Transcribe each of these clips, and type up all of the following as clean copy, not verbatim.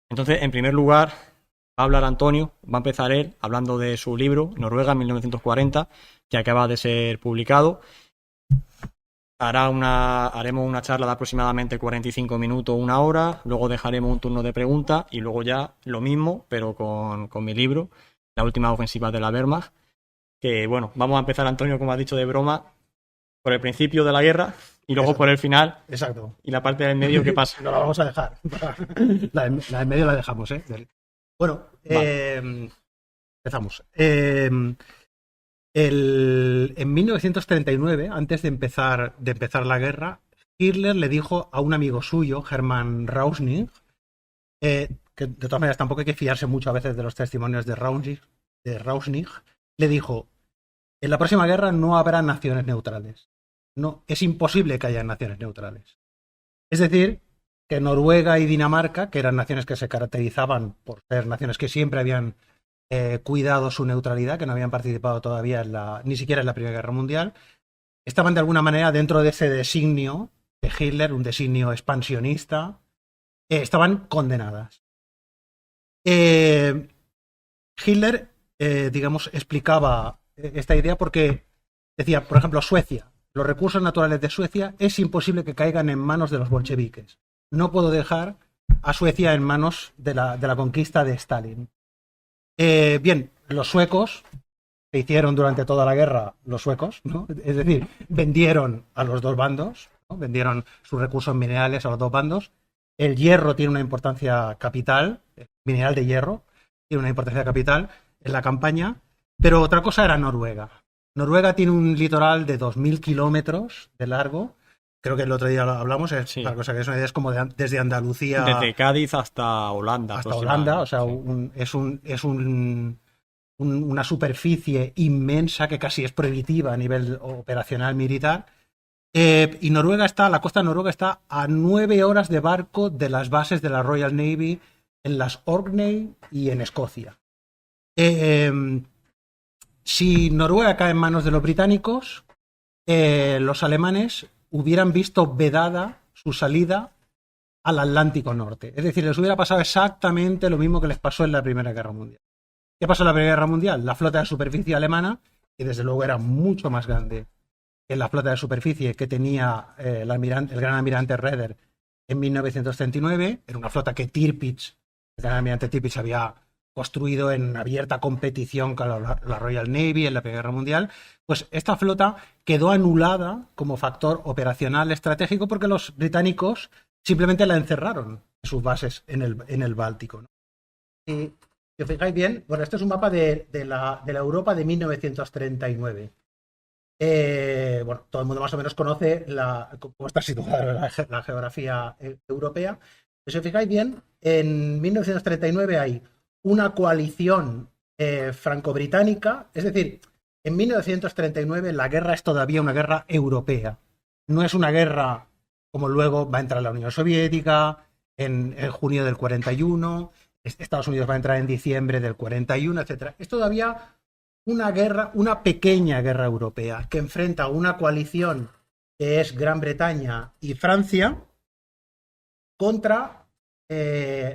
Entonces, en primer lugar, va a hablar Antonio, va a empezar él hablando de su libro, Noruega 1940, que acaba de ser publicado. Haremos una charla de aproximadamente 45 minutos, una hora, luego dejaremos un turno de preguntas y luego ya lo mismo, pero con mi libro, La última ofensiva de la Wehrmacht, que bueno, vamos a empezar, Antonio, como has dicho, de broma, por el principio de la guerra y luego Exacto. por el final Exacto. y la parte del medio, ¿qué pasa? No la vamos a dejar. La de medio la dejamos, ¿eh? Bueno, Vale. empezamos. En 1939, antes de empezar la guerra, Hitler le dijo a un amigo suyo, Hermann Rauschning, que de todas maneras tampoco hay que fiarse mucho a veces de los testimonios de Rauschning, le dijo, en la próxima guerra no habrá naciones neutrales. No, es imposible que haya naciones neutrales. Es decir, que Noruega y Dinamarca, que eran naciones que se caracterizaban por ser naciones que siempre habían cuidado su neutralidad, que no habían participado todavía ni siquiera en la Primera Guerra Mundial, estaban de alguna manera dentro de ese designio de Hitler, un designio expansionista, estaban condenadas. Eh, Hitler, digamos, explicaba esta idea porque decía, por ejemplo, Suecia, los recursos naturales de Suecia es imposible que caigan en manos de los bolcheviques. No puedo dejar a Suecia en manos de la conquista de Stalin. Bien, los suecos se hicieron durante toda la guerra los suecos, ¿no? Es decir, vendieron a los dos bandos, ¿no? Vendieron sus recursos minerales a los dos bandos. El hierro tiene una importancia capital, el mineral de hierro tiene una importancia capital en la campaña, pero otra cosa era Noruega. Noruega tiene un litoral de 2.000 kilómetros de largo. Creo que el otro día lo hablamos, Sí, para cosa que es una idea, es como desde Andalucía desde Cádiz hasta Holanda hasta Holanda, o aproximadamente. sea, Sí. una superficie inmensa que casi es prohibitiva a nivel operacional militar. Y la costa de Noruega está a 9 horas de barco de las bases de la Royal Navy en las Orkney y en Escocia. Eh, si Noruega cae en manos de los británicos, los alemanes hubieran visto vedada su salida al Atlántico Norte. Es decir, les hubiera pasado exactamente lo mismo que les pasó en la Primera Guerra Mundial. ¿Qué pasó en la Primera Guerra Mundial? La flota de superficie alemana, que desde luego era mucho más grande que la flota de superficie que tenía el gran almirante Raeder en 1939, era una flota que el gran almirante Tirpitz había construido en abierta competición con la Royal Navy en la Primera Guerra Mundial, pues esta flota quedó anulada como factor operacional estratégico porque los británicos simplemente la encerraron en sus bases en el Báltico, ¿no? Y si os fijáis bien, bueno, este es un mapa de la Europa de 1939. Bueno, todo el mundo más o menos conoce cómo está situada la geografía europea. Si os fijáis bien, en 1939 hay una coalición franco-británica, es decir, en 1939 la guerra es todavía una guerra europea. No es una guerra como luego va a entrar la Unión Soviética en junio del 41, Estados Unidos va a entrar en diciembre del 41, etcétera. Es todavía una guerra, una pequeña guerra europea que enfrenta a una coalición que es Gran Bretaña y Francia contra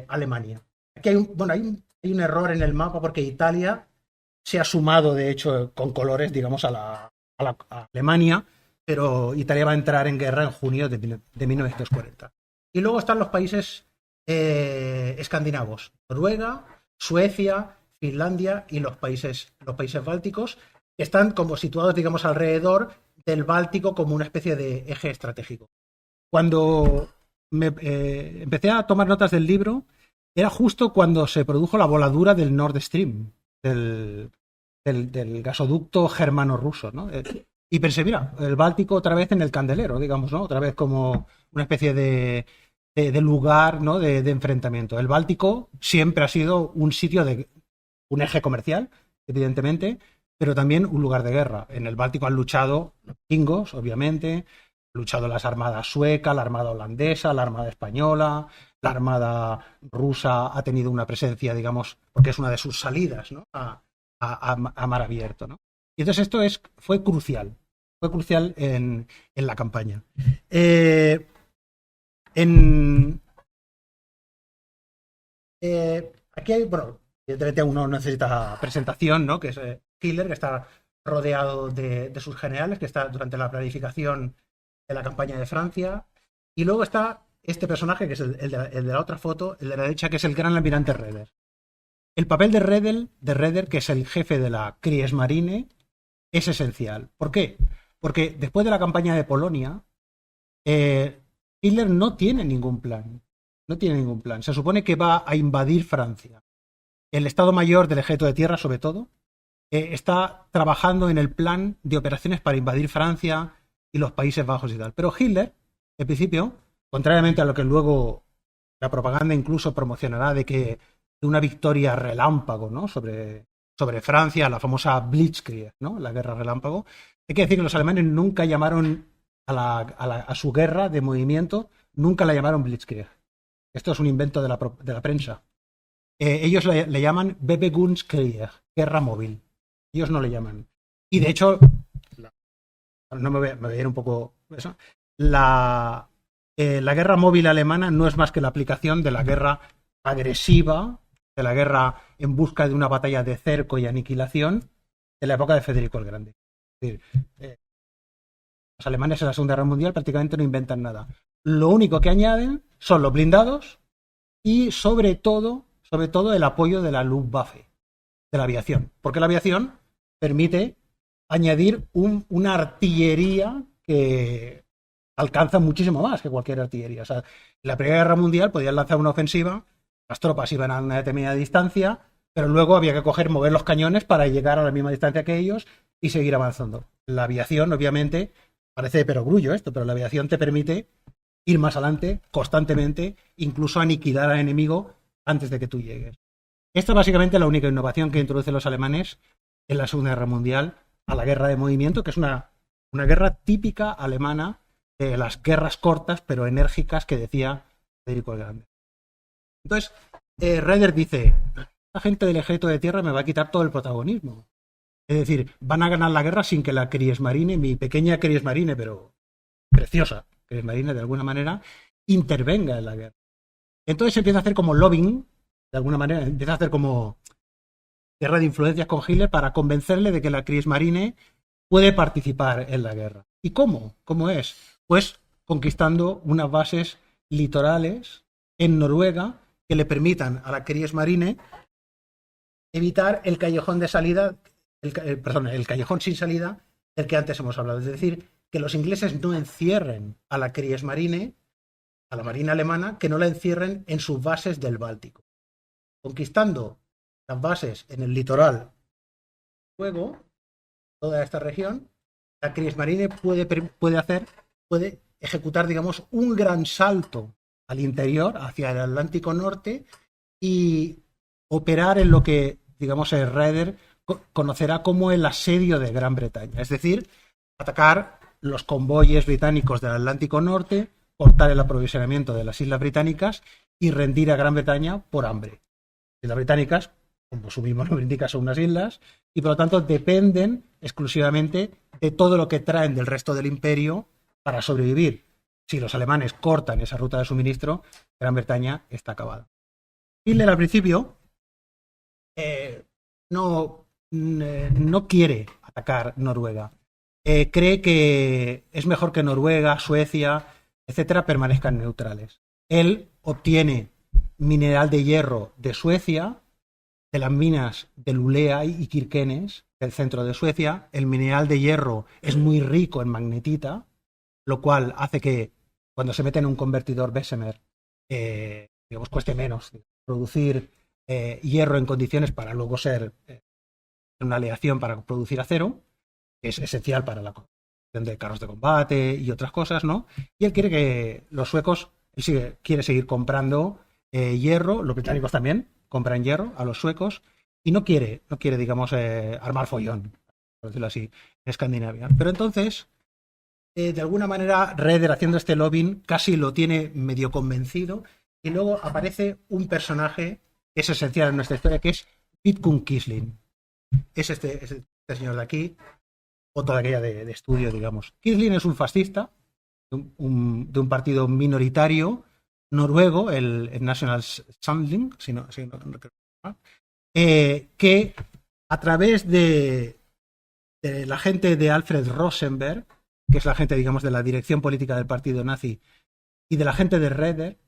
Alemania. Aquí hay un error en el mapa porque Italia se ha sumado, de hecho, con colores, digamos, a Alemania, pero Italia va a entrar en guerra en junio de 1940. Y luego están los países escandinavos, Noruega, Suecia, Finlandia y los países bálticos, que están como situados, digamos, alrededor del Báltico como una especie de eje estratégico. Cuando empecé a tomar notas del libro, era justo cuando se produjo la voladura del Nord Stream, del gasoducto germano-ruso, ¿no? Y pensé, mira, el Báltico otra vez en el candelero, digamos, ¿no? Otra vez como una especie de lugar, ¿no? De enfrentamiento. El Báltico siempre ha sido un sitio un eje comercial, evidentemente, pero también un lugar de guerra. En el Báltico han luchado los vikingos, obviamente, han luchado las armadas suecas, la armada holandesa, la armada española, la armada rusa ha tenido una presencia, digamos, porque es una de sus salidas, ¿no? A mar abierto, ¿no? Y entonces fue crucial en la campaña. En, Aquí hay, bueno, evidentemente uno necesita presentación, ¿no? Que es Hitler, que está rodeado de sus generales, que está durante la planificación de la campaña de Francia. Y luego está este personaje, que es el de la otra foto, el de la derecha, que es el gran almirante Redder. El papel de Redder, que es el jefe de la Kriegsmarine, es esencial. ¿Por qué? Porque después de la campaña de Polonia, Hitler no tiene ningún plan. No tiene ningún plan. Se supone que va a invadir Francia. El Estado Mayor del Ejército de Tierra, sobre todo, está trabajando en el plan de operaciones para invadir Francia y los Países Bajos y tal. Pero Hitler, en principio, contrariamente a lo que luego la propaganda incluso promocionará de una victoria relámpago, ¿no? sobre Francia, la famosa Blitzkrieg, ¿no? La guerra relámpago. Hay que decir que los alemanes nunca llamaron a su guerra de movimiento, nunca la llamaron Blitzkrieg. Esto es un invento de la prensa. Ellos le llaman Bebegungskrieg, guerra móvil. Ellos no le llaman. Y de hecho, no me voy a ir un poco eso. La guerra móvil alemana no es más que la aplicación de la guerra agresiva, de la guerra en busca de una batalla de cerco y aniquilación de la época de Federico el Grande. Es decir, los alemanes en la Segunda Guerra Mundial prácticamente no inventan nada. Lo único que añaden son los blindados y sobre todo el apoyo de la Luftwaffe, de la aviación. Porque la aviación permite añadir una artillería que alcanza muchísimo más que cualquier artillería. O sea, en la Primera Guerra Mundial podían lanzar una ofensiva, las tropas iban a una determinada distancia, pero luego había que mover los cañones para llegar a la misma distancia que ellos y seguir avanzando. La aviación, obviamente, parece de perogrullo esto, pero la aviación te permite ir más adelante constantemente, incluso aniquilar al enemigo antes de que tú llegues. Esta es básicamente la única innovación que introducen los alemanes en la Segunda Guerra Mundial a la guerra de movimiento, que es una guerra típica alemana de las guerras cortas pero enérgicas que decía Federico el Grande. Entonces, Redder dice, la gente del ejército de tierra me va a quitar todo el protagonismo. Es decir, van a ganar la guerra sin que la Kriegsmarine, mi pequeña Kriegsmarine, pero preciosa Kriegsmarine de alguna manera, intervenga en la guerra. Entonces empieza a hacer como lobbying, de alguna manera, empieza a hacer como guerra de influencias con Hitler para convencerle de que la Kriegsmarine puede participar en la guerra. ¿Y cómo? ¿Cómo es? Pues conquistando unas bases litorales en Noruega que le permitan a la Kriegsmarine evitar el callejón de salida, el callejón sin salida del que antes hemos hablado. Es decir, que los ingleses no encierren a la Kriegsmarine, a la marina alemana, que no la encierren en sus bases del Báltico. Conquistando las bases en el litoral luego toda esta región, la Kriegsmarine puede ejecutar, digamos, un gran salto al interior, hacia el Atlántico Norte, y operar en lo que, digamos, el Redder conocerá como el asedio de Gran Bretaña. Es decir, atacar los convoyes británicos del Atlántico Norte, cortar el aprovisionamiento de las islas británicas y rendir a Gran Bretaña por hambre. Las islas británicas, como su mismo nombre indica, son unas islas y por lo tanto dependen exclusivamente de todo lo que traen del resto del imperio para sobrevivir. Si los alemanes cortan esa ruta de suministro, Gran Bretaña está acabada. Hitler al principio no quiere atacar Noruega. Cree que es mejor que Noruega, Suecia, etcétera, permanezcan neutrales. Él obtiene mineral de hierro de Suecia, de las minas de Lulea y Kirkenes, del centro de Suecia. El mineral de hierro es muy rico en magnetita, lo cual hace que cuando se mete en un convertidor Bessemer, digamos, cueste menos producir hierro en condiciones para luego ser una aleación para producir acero, que es esencial para la construcción de carros de combate y otras cosas, ¿no? Y él quiere que los suecos, quiere seguir comprando hierro, los británicos también compran hierro a los suecos, y no quiere digamos, armar follón, por decirlo así, en Escandinavia. Pero entonces, de alguna manera, Redder, haciendo este lobbying, casi lo tiene medio convencido, y luego aparece un personaje que es esencial en nuestra historia, que es Vidkun Quisling. Es este señor de aquí, foto de aquella de estudio, digamos. Quisling es un fascista de un partido minoritario noruego, el National Samling, que a través de la gente de Alfred Rosenberg, que es la gente, digamos, de la dirección política del partido nazi, y de la gente de Raeder,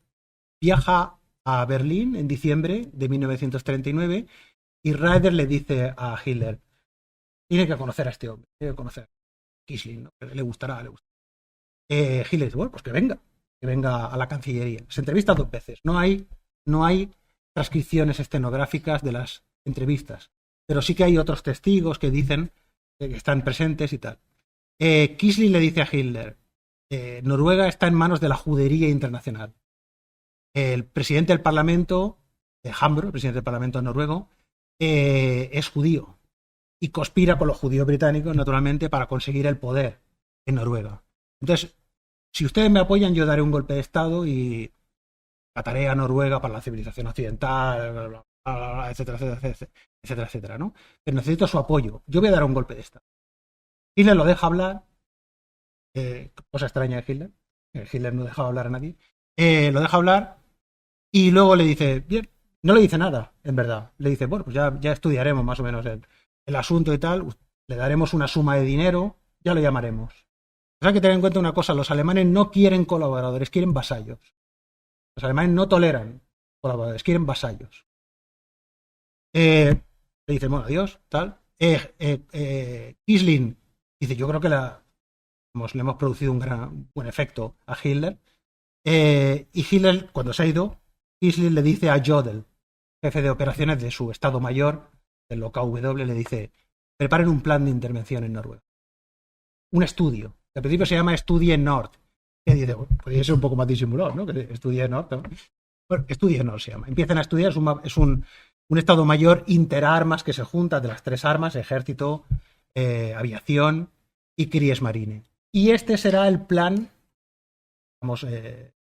viaja a Berlín en diciembre de 1939 y Raeder le dice a Hitler: tiene que conocer a este hombre, tiene que conocer a Quisling, ¿no? Le gustará. Hitler dice: bueno, pues que venga a la Cancillería. Se entrevista 2 veces. No hay transcripciones estenográficas de las entrevistas, pero sí que hay otros testigos que dicen que están presentes y tal. Quisling le dice a Hitler: Noruega está en manos de la judería internacional. El presidente del Parlamento, Hambro, el presidente del Parlamento noruego, es judío y conspira con los judíos británicos, naturalmente, para conseguir el poder en Noruega. Entonces, si ustedes me apoyan, yo daré un golpe de Estado y trataré a Noruega para la civilización occidental, bla, bla, bla, etcétera, etcétera, etcétera, etcétera, ¿no? Pero necesito su apoyo. Yo voy a dar un golpe de Estado. Hitler lo deja hablar. Cosa extraña de Hitler. Hitler no dejaba hablar a nadie. Lo deja hablar y luego le dice: bien, no le dice nada, en verdad. Le dice: bueno, pues ya estudiaremos más o menos el asunto y tal. Le daremos una suma de dinero, ya lo llamaremos. Hay que tener en cuenta una cosa: los alemanes no quieren colaboradores, quieren vasallos. Los alemanes no toleran colaboradores, quieren vasallos. Le dice: bueno, adiós, tal. Quisling dice: yo creo que le hemos producido un buen efecto a Hitler. Y Hitler, cuando se ha ido, Quisling le dice a Jodl, jefe de operaciones de su Estado Mayor, del OKW, le dice: preparen un plan de intervención en Noruega. Un estudio. Al principio se llama Studie Nord. Que dice: bueno, podría ser un poco más disimulado, ¿no? Que Studie Nord, ¿no? Bueno, Studie Nord se llama. Empiezan a estudiar, es un Estado Mayor interarmas que se junta de las 3 armas: ejército, aviación y Kriegsmarine. Y este será el plan,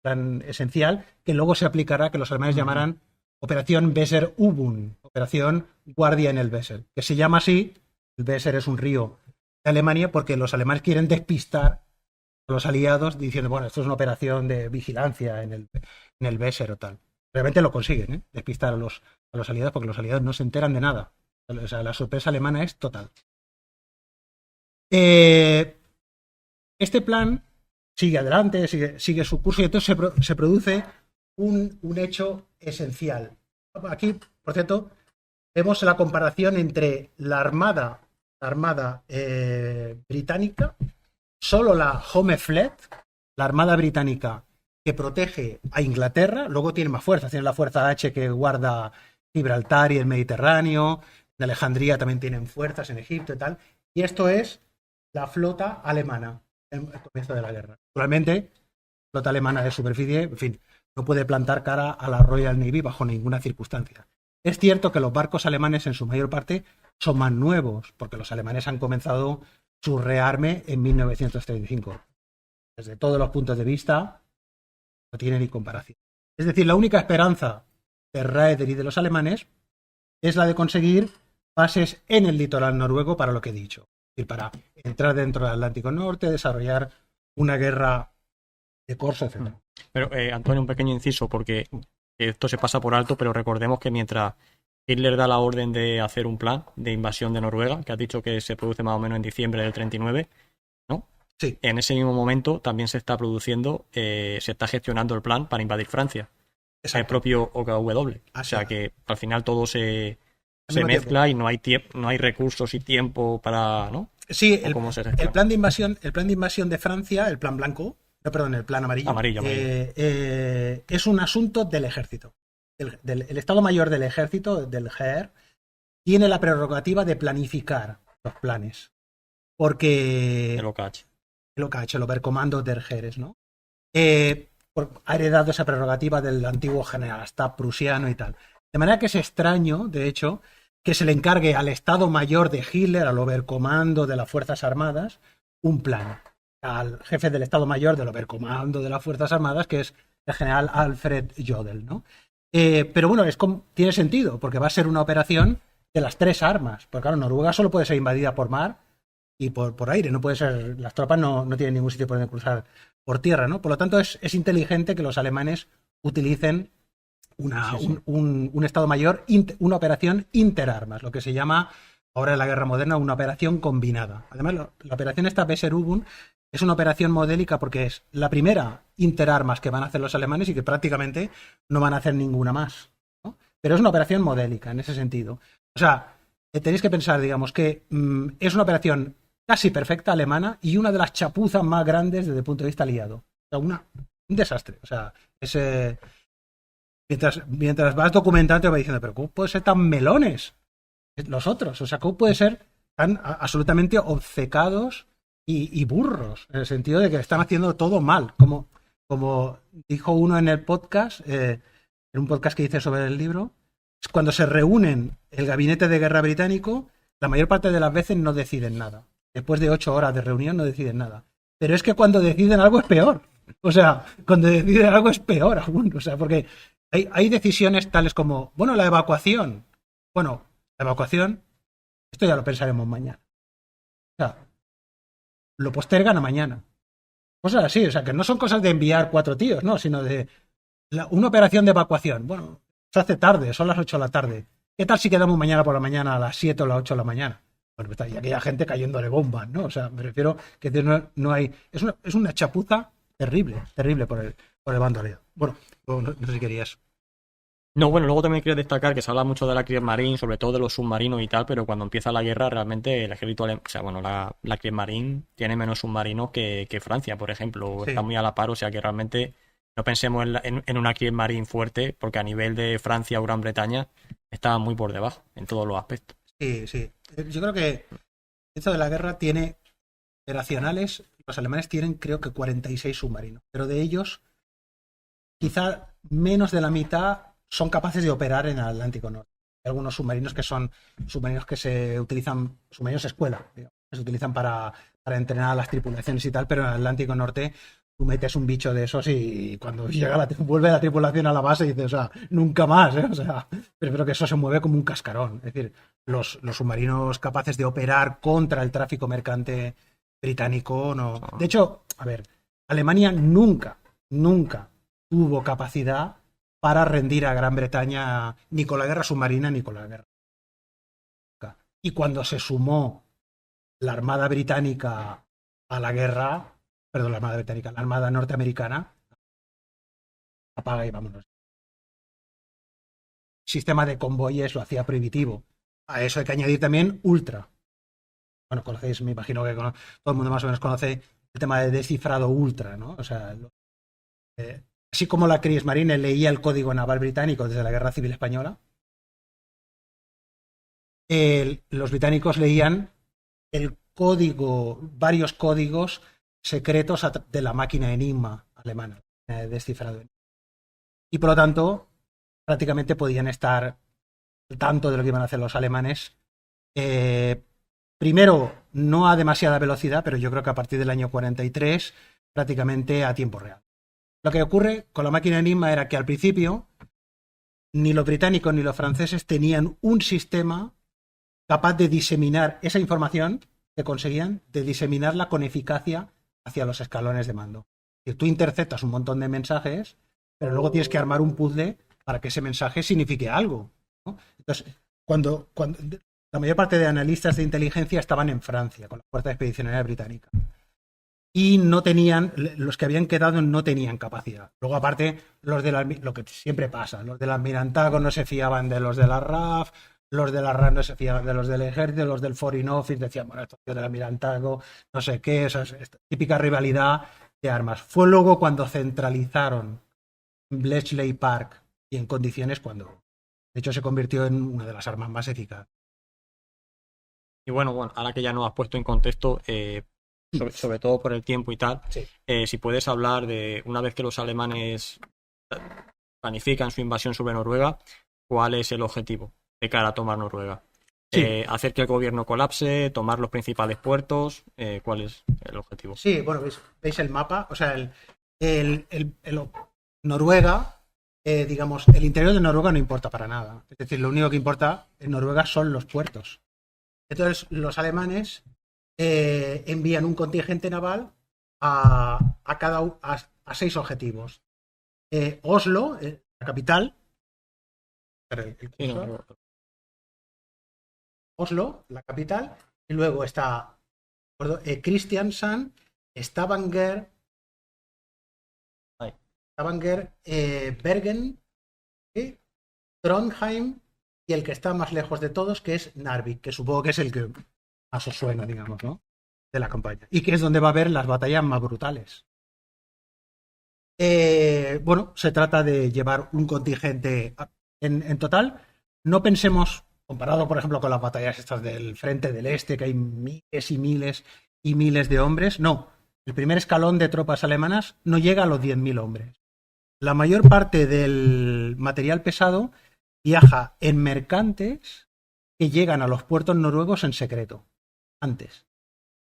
plan esencial, que luego se aplicará, que los alemanes llamarán Operación Weser-Übung, Operación Guardia en el Weser, que se llama así. El Weser es un río de Alemania porque los alemanes quieren despistar a los aliados diciendo: bueno, esto es una operación de vigilancia en el Weser o tal. Realmente lo consiguen, ¿eh? Despistar a los aliados, porque los aliados no se enteran de nada. O sea, la sorpresa alemana es total. Este plan sigue adelante, sigue su curso, y entonces se produce un hecho esencial. Aquí, por cierto, vemos la comparación entre la armada británica, solo la Home Fleet, la armada británica que protege a Inglaterra. Luego tiene más fuerza, tiene la fuerza H que guarda Gibraltar y el Mediterráneo, en Alejandría también tienen fuerzas, en Egipto y tal, y esto es la flota alemana en el comienzo de la guerra. Actualmente, la flota alemana de superficie, en fin, no puede plantar cara a la Royal Navy bajo ninguna circunstancia. Es cierto que los barcos alemanes en su mayor parte son más nuevos, porque los alemanes han comenzado su rearme en 1935. Desde todos los puntos de vista, no tiene ni comparación. Es decir, la única esperanza de Raeder y de los alemanes es la de conseguir bases en el litoral noruego, para lo que he dicho. Es decir, para entrar dentro del Atlántico Norte, desarrollar una guerra de corso, etc. Pero, Antonio, un pequeño inciso, porque esto se pasa por alto, pero recordemos que mientras Hitler da la orden de hacer un plan de invasión de Noruega, que has dicho que se produce más o menos en diciembre del 39, ¿no? Sí. En ese mismo momento también se está produciendo, se está gestionando el plan para invadir Francia. Exacto. El propio OKW. O sea que al final todo se mezcla y no hay recursos y tiempo para, ¿no? Sí, el plan de invasión de Francia, el plan blanco, no, perdón, el plan amarillo. Es un asunto del ejército. El Estado Mayor del Ejército, del Heer, tiene la prerrogativa de planificar los planes. Porque el OKH, el Oberkommando der Heeres, ¿no? Ha heredado esa prerrogativa del antiguo Generalstab prusiano y tal. De manera que es extraño, de hecho, que se le encargue al Estado Mayor de Hitler, al Oberkommando de las Fuerzas Armadas, un plan. Al jefe del Estado Mayor del Oberkommando de las Fuerzas Armadas, que es el general Alfred Jodl, ¿no? Pero bueno, tiene sentido, porque va a ser una operación de las 3 armas. Porque claro, Noruega solo puede ser invadida por mar y por aire. No puede ser, las tropas no tienen ningún sitio por donde cruzar por tierra, ¿no? Por lo tanto, es inteligente que los alemanes utilicen Sí. un Estado Mayor, una operación interarmas, lo que se llama ahora en la guerra moderna una operación combinada. Además, la operación esta Weserübung es una operación modélica porque es la primera interarmas que van a hacer los alemanes y que prácticamente no van a hacer ninguna más, ¿no? Pero es una operación modélica en ese sentido. O sea, tenéis que pensar, digamos, que es una operación casi perfecta alemana y una de las chapuzas más grandes desde el punto de vista aliado. O sea, un desastre. O sea, mientras vas documentando te vas diciendo, pero ¿cómo puede ser tan melones los otros? O sea, ¿cómo puede ser tan absolutamente obcecados y burros? En el sentido de que están haciendo todo mal. Como dijo uno en el podcast, en un podcast que hice sobre el libro, es cuando se reúnen el gabinete de guerra británico, la mayor parte de las veces no deciden nada. Después de 8 horas de reunión no deciden nada. Pero es que cuando deciden algo es peor. O sea, cuando deciden algo es peor aún. O sea, porque hay decisiones tales como, bueno, la evacuación. Bueno, la evacuación, esto ya lo pensaremos mañana. O sea, lo postergan a mañana. Cosas así, o sea, que no son cosas de enviar 4 tíos, no, sino de una operación de evacuación. Bueno, se hace tarde, son las 8 de la tarde. ¿Qué tal si quedamos mañana por la mañana a las 7 o las 8 de la mañana? Bueno, está, y aquella gente cayéndole bombas, ¿no? O sea, me refiero que no hay. Es una chapuza terrible, terrible por el bando aliado. Bueno, no sé si querías. No, bueno, luego también quiero destacar que se habla mucho de la Kriegsmarine, sobre todo de los submarinos y tal, pero cuando empieza la guerra realmente el ejército alemán, o sea, bueno, la Kriegsmarine tiene menos submarinos que Francia, por ejemplo, está Sí, muy a la par, o sea que realmente no pensemos en una Kriegsmarine fuerte, porque a nivel de Francia o Gran Bretaña está muy por debajo en todos los aspectos. sí, sí. Yo creo que esto de la guerra tiene operacionales. Los alemanes tienen, creo que 46 submarinos, pero de ellos quizá menos de la mitad son capaces de operar en el Atlántico Norte. Hay algunos submarinos que son submarinos que se utilizan, submarinos escuela, digamos, que se utilizan para entrenar a las tripulaciones y tal, pero en el Atlántico Norte tú metes un bicho de esos y cuando vuelve la tripulación a la base dices, o sea, nunca más, ¿eh? O sea, pero que eso se mueve como un cascarón. Es decir, los submarinos capaces de operar contra el tráfico mercante británico no. De hecho, a ver, Alemania nunca tuvo capacidad para rendir a Gran Bretaña ni con la guerra submarina ni con la guerra. Y cuando se sumó la Armada Británica a la guerra, perdón, la Armada Británica, la Armada Norteamericana, apaga y vámonos. El sistema de convoyes lo hacía prohibitivo. A eso hay que añadir también Ultra. Bueno, conocéis, me imagino que todo el mundo más o menos conoce el tema de descifrado Ultra, ¿no? O sea, eh, así como la Kriegsmarine leía el código naval británico desde la Guerra Civil Española, los británicos leían el código, varios códigos secretos de la máquina Enigma alemana, descifrado. Y por lo tanto, prácticamente podían estar al tanto de lo que iban a hacer los alemanes. Eh, Primero, no a demasiada velocidad, pero yo creo que a partir del año 43, prácticamente a tiempo real. Lo que ocurre con la máquina Enigma era que al principio ni los británicos ni los franceses tenían un sistema capaz de diseminar esa información que conseguían, de diseminarla con eficacia hacia los escalones de mando. Es decir, tú interceptas un montón de mensajes, pero luego tienes que armar un puzzle para que ese mensaje signifique algo, ¿no? Entonces, cuando la mayor parte de analistas de inteligencia estaban en Francia, con la Fuerza Expedicionaria Británica, y no tenían, los que habían quedado no tenían capacidad. Luego, aparte, lo que siempre pasa, los del almirantazgo no se fiaban de los de la RAF, los de la RAF no se fiaban de los del ejército, los del Foreign Office decían, bueno, esto es del almirantazgo, no sé qué, esa es típica rivalidad de armas. Fue luego cuando centralizaron Bletchley Park y en condiciones cuando, de hecho, se convirtió en una de las armas más eficaces. Y bueno, ahora que ya nos has puesto en contexto, sobre todo por el tiempo y tal, Sí. si puedes hablar de una vez que los alemanes planifican su invasión sobre Noruega, ¿cuál es el objetivo de cara a tomar Noruega? Sí, Hacer que el gobierno colapse, tomar los principales puertos, ¿cuál es el objetivo? sí, bueno, veis el mapa, o sea, Noruega, digamos, el interior de Noruega no importa para nada. Es decir, lo único que importa en Noruega son los puertos. Entonces, los alemanes envían un contingente naval a 6 objetivos. Oslo, la capital. Sí, no, Oslo, la capital, y luego está Kristiansand, Stavanger, ahí. Bergen, ¿sí? Trondheim y el que está más lejos de todos, que es Narvik, que supongo que es el que más os suena, digamos, ¿no? De la campaña. Y que es donde va a haber las batallas más brutales. Bueno, se trata de llevar un contingente en total. No pensemos, comparado por ejemplo con las batallas estas del Frente del Este, que hay miles y miles y miles de hombres. No, el primer escalón de tropas alemanas no llega a los 10.000 hombres. La mayor parte del material pesado viaja en mercantes que llegan a los puertos noruegos en secreto, antes.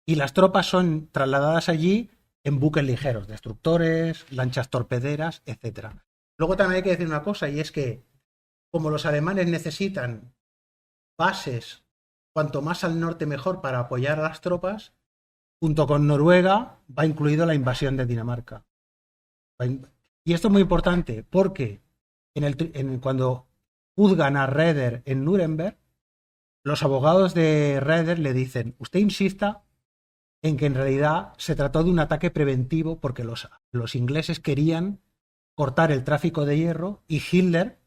Y las tropas son trasladadas allí en buques ligeros, destructores, lanchas torpederas, etc. Luego también hay que decir una cosa, y es que como los alemanes necesitan bases cuanto más al norte mejor para apoyar a las tropas, junto con Noruega va incluido la invasión de Dinamarca. Y esto es muy importante porque cuando juzgan a Raeder en Nuremberg, los abogados de Raeder le dicen, usted insista en que en realidad se trató de un ataque preventivo porque los ingleses querían cortar el tráfico de hierro y Hitler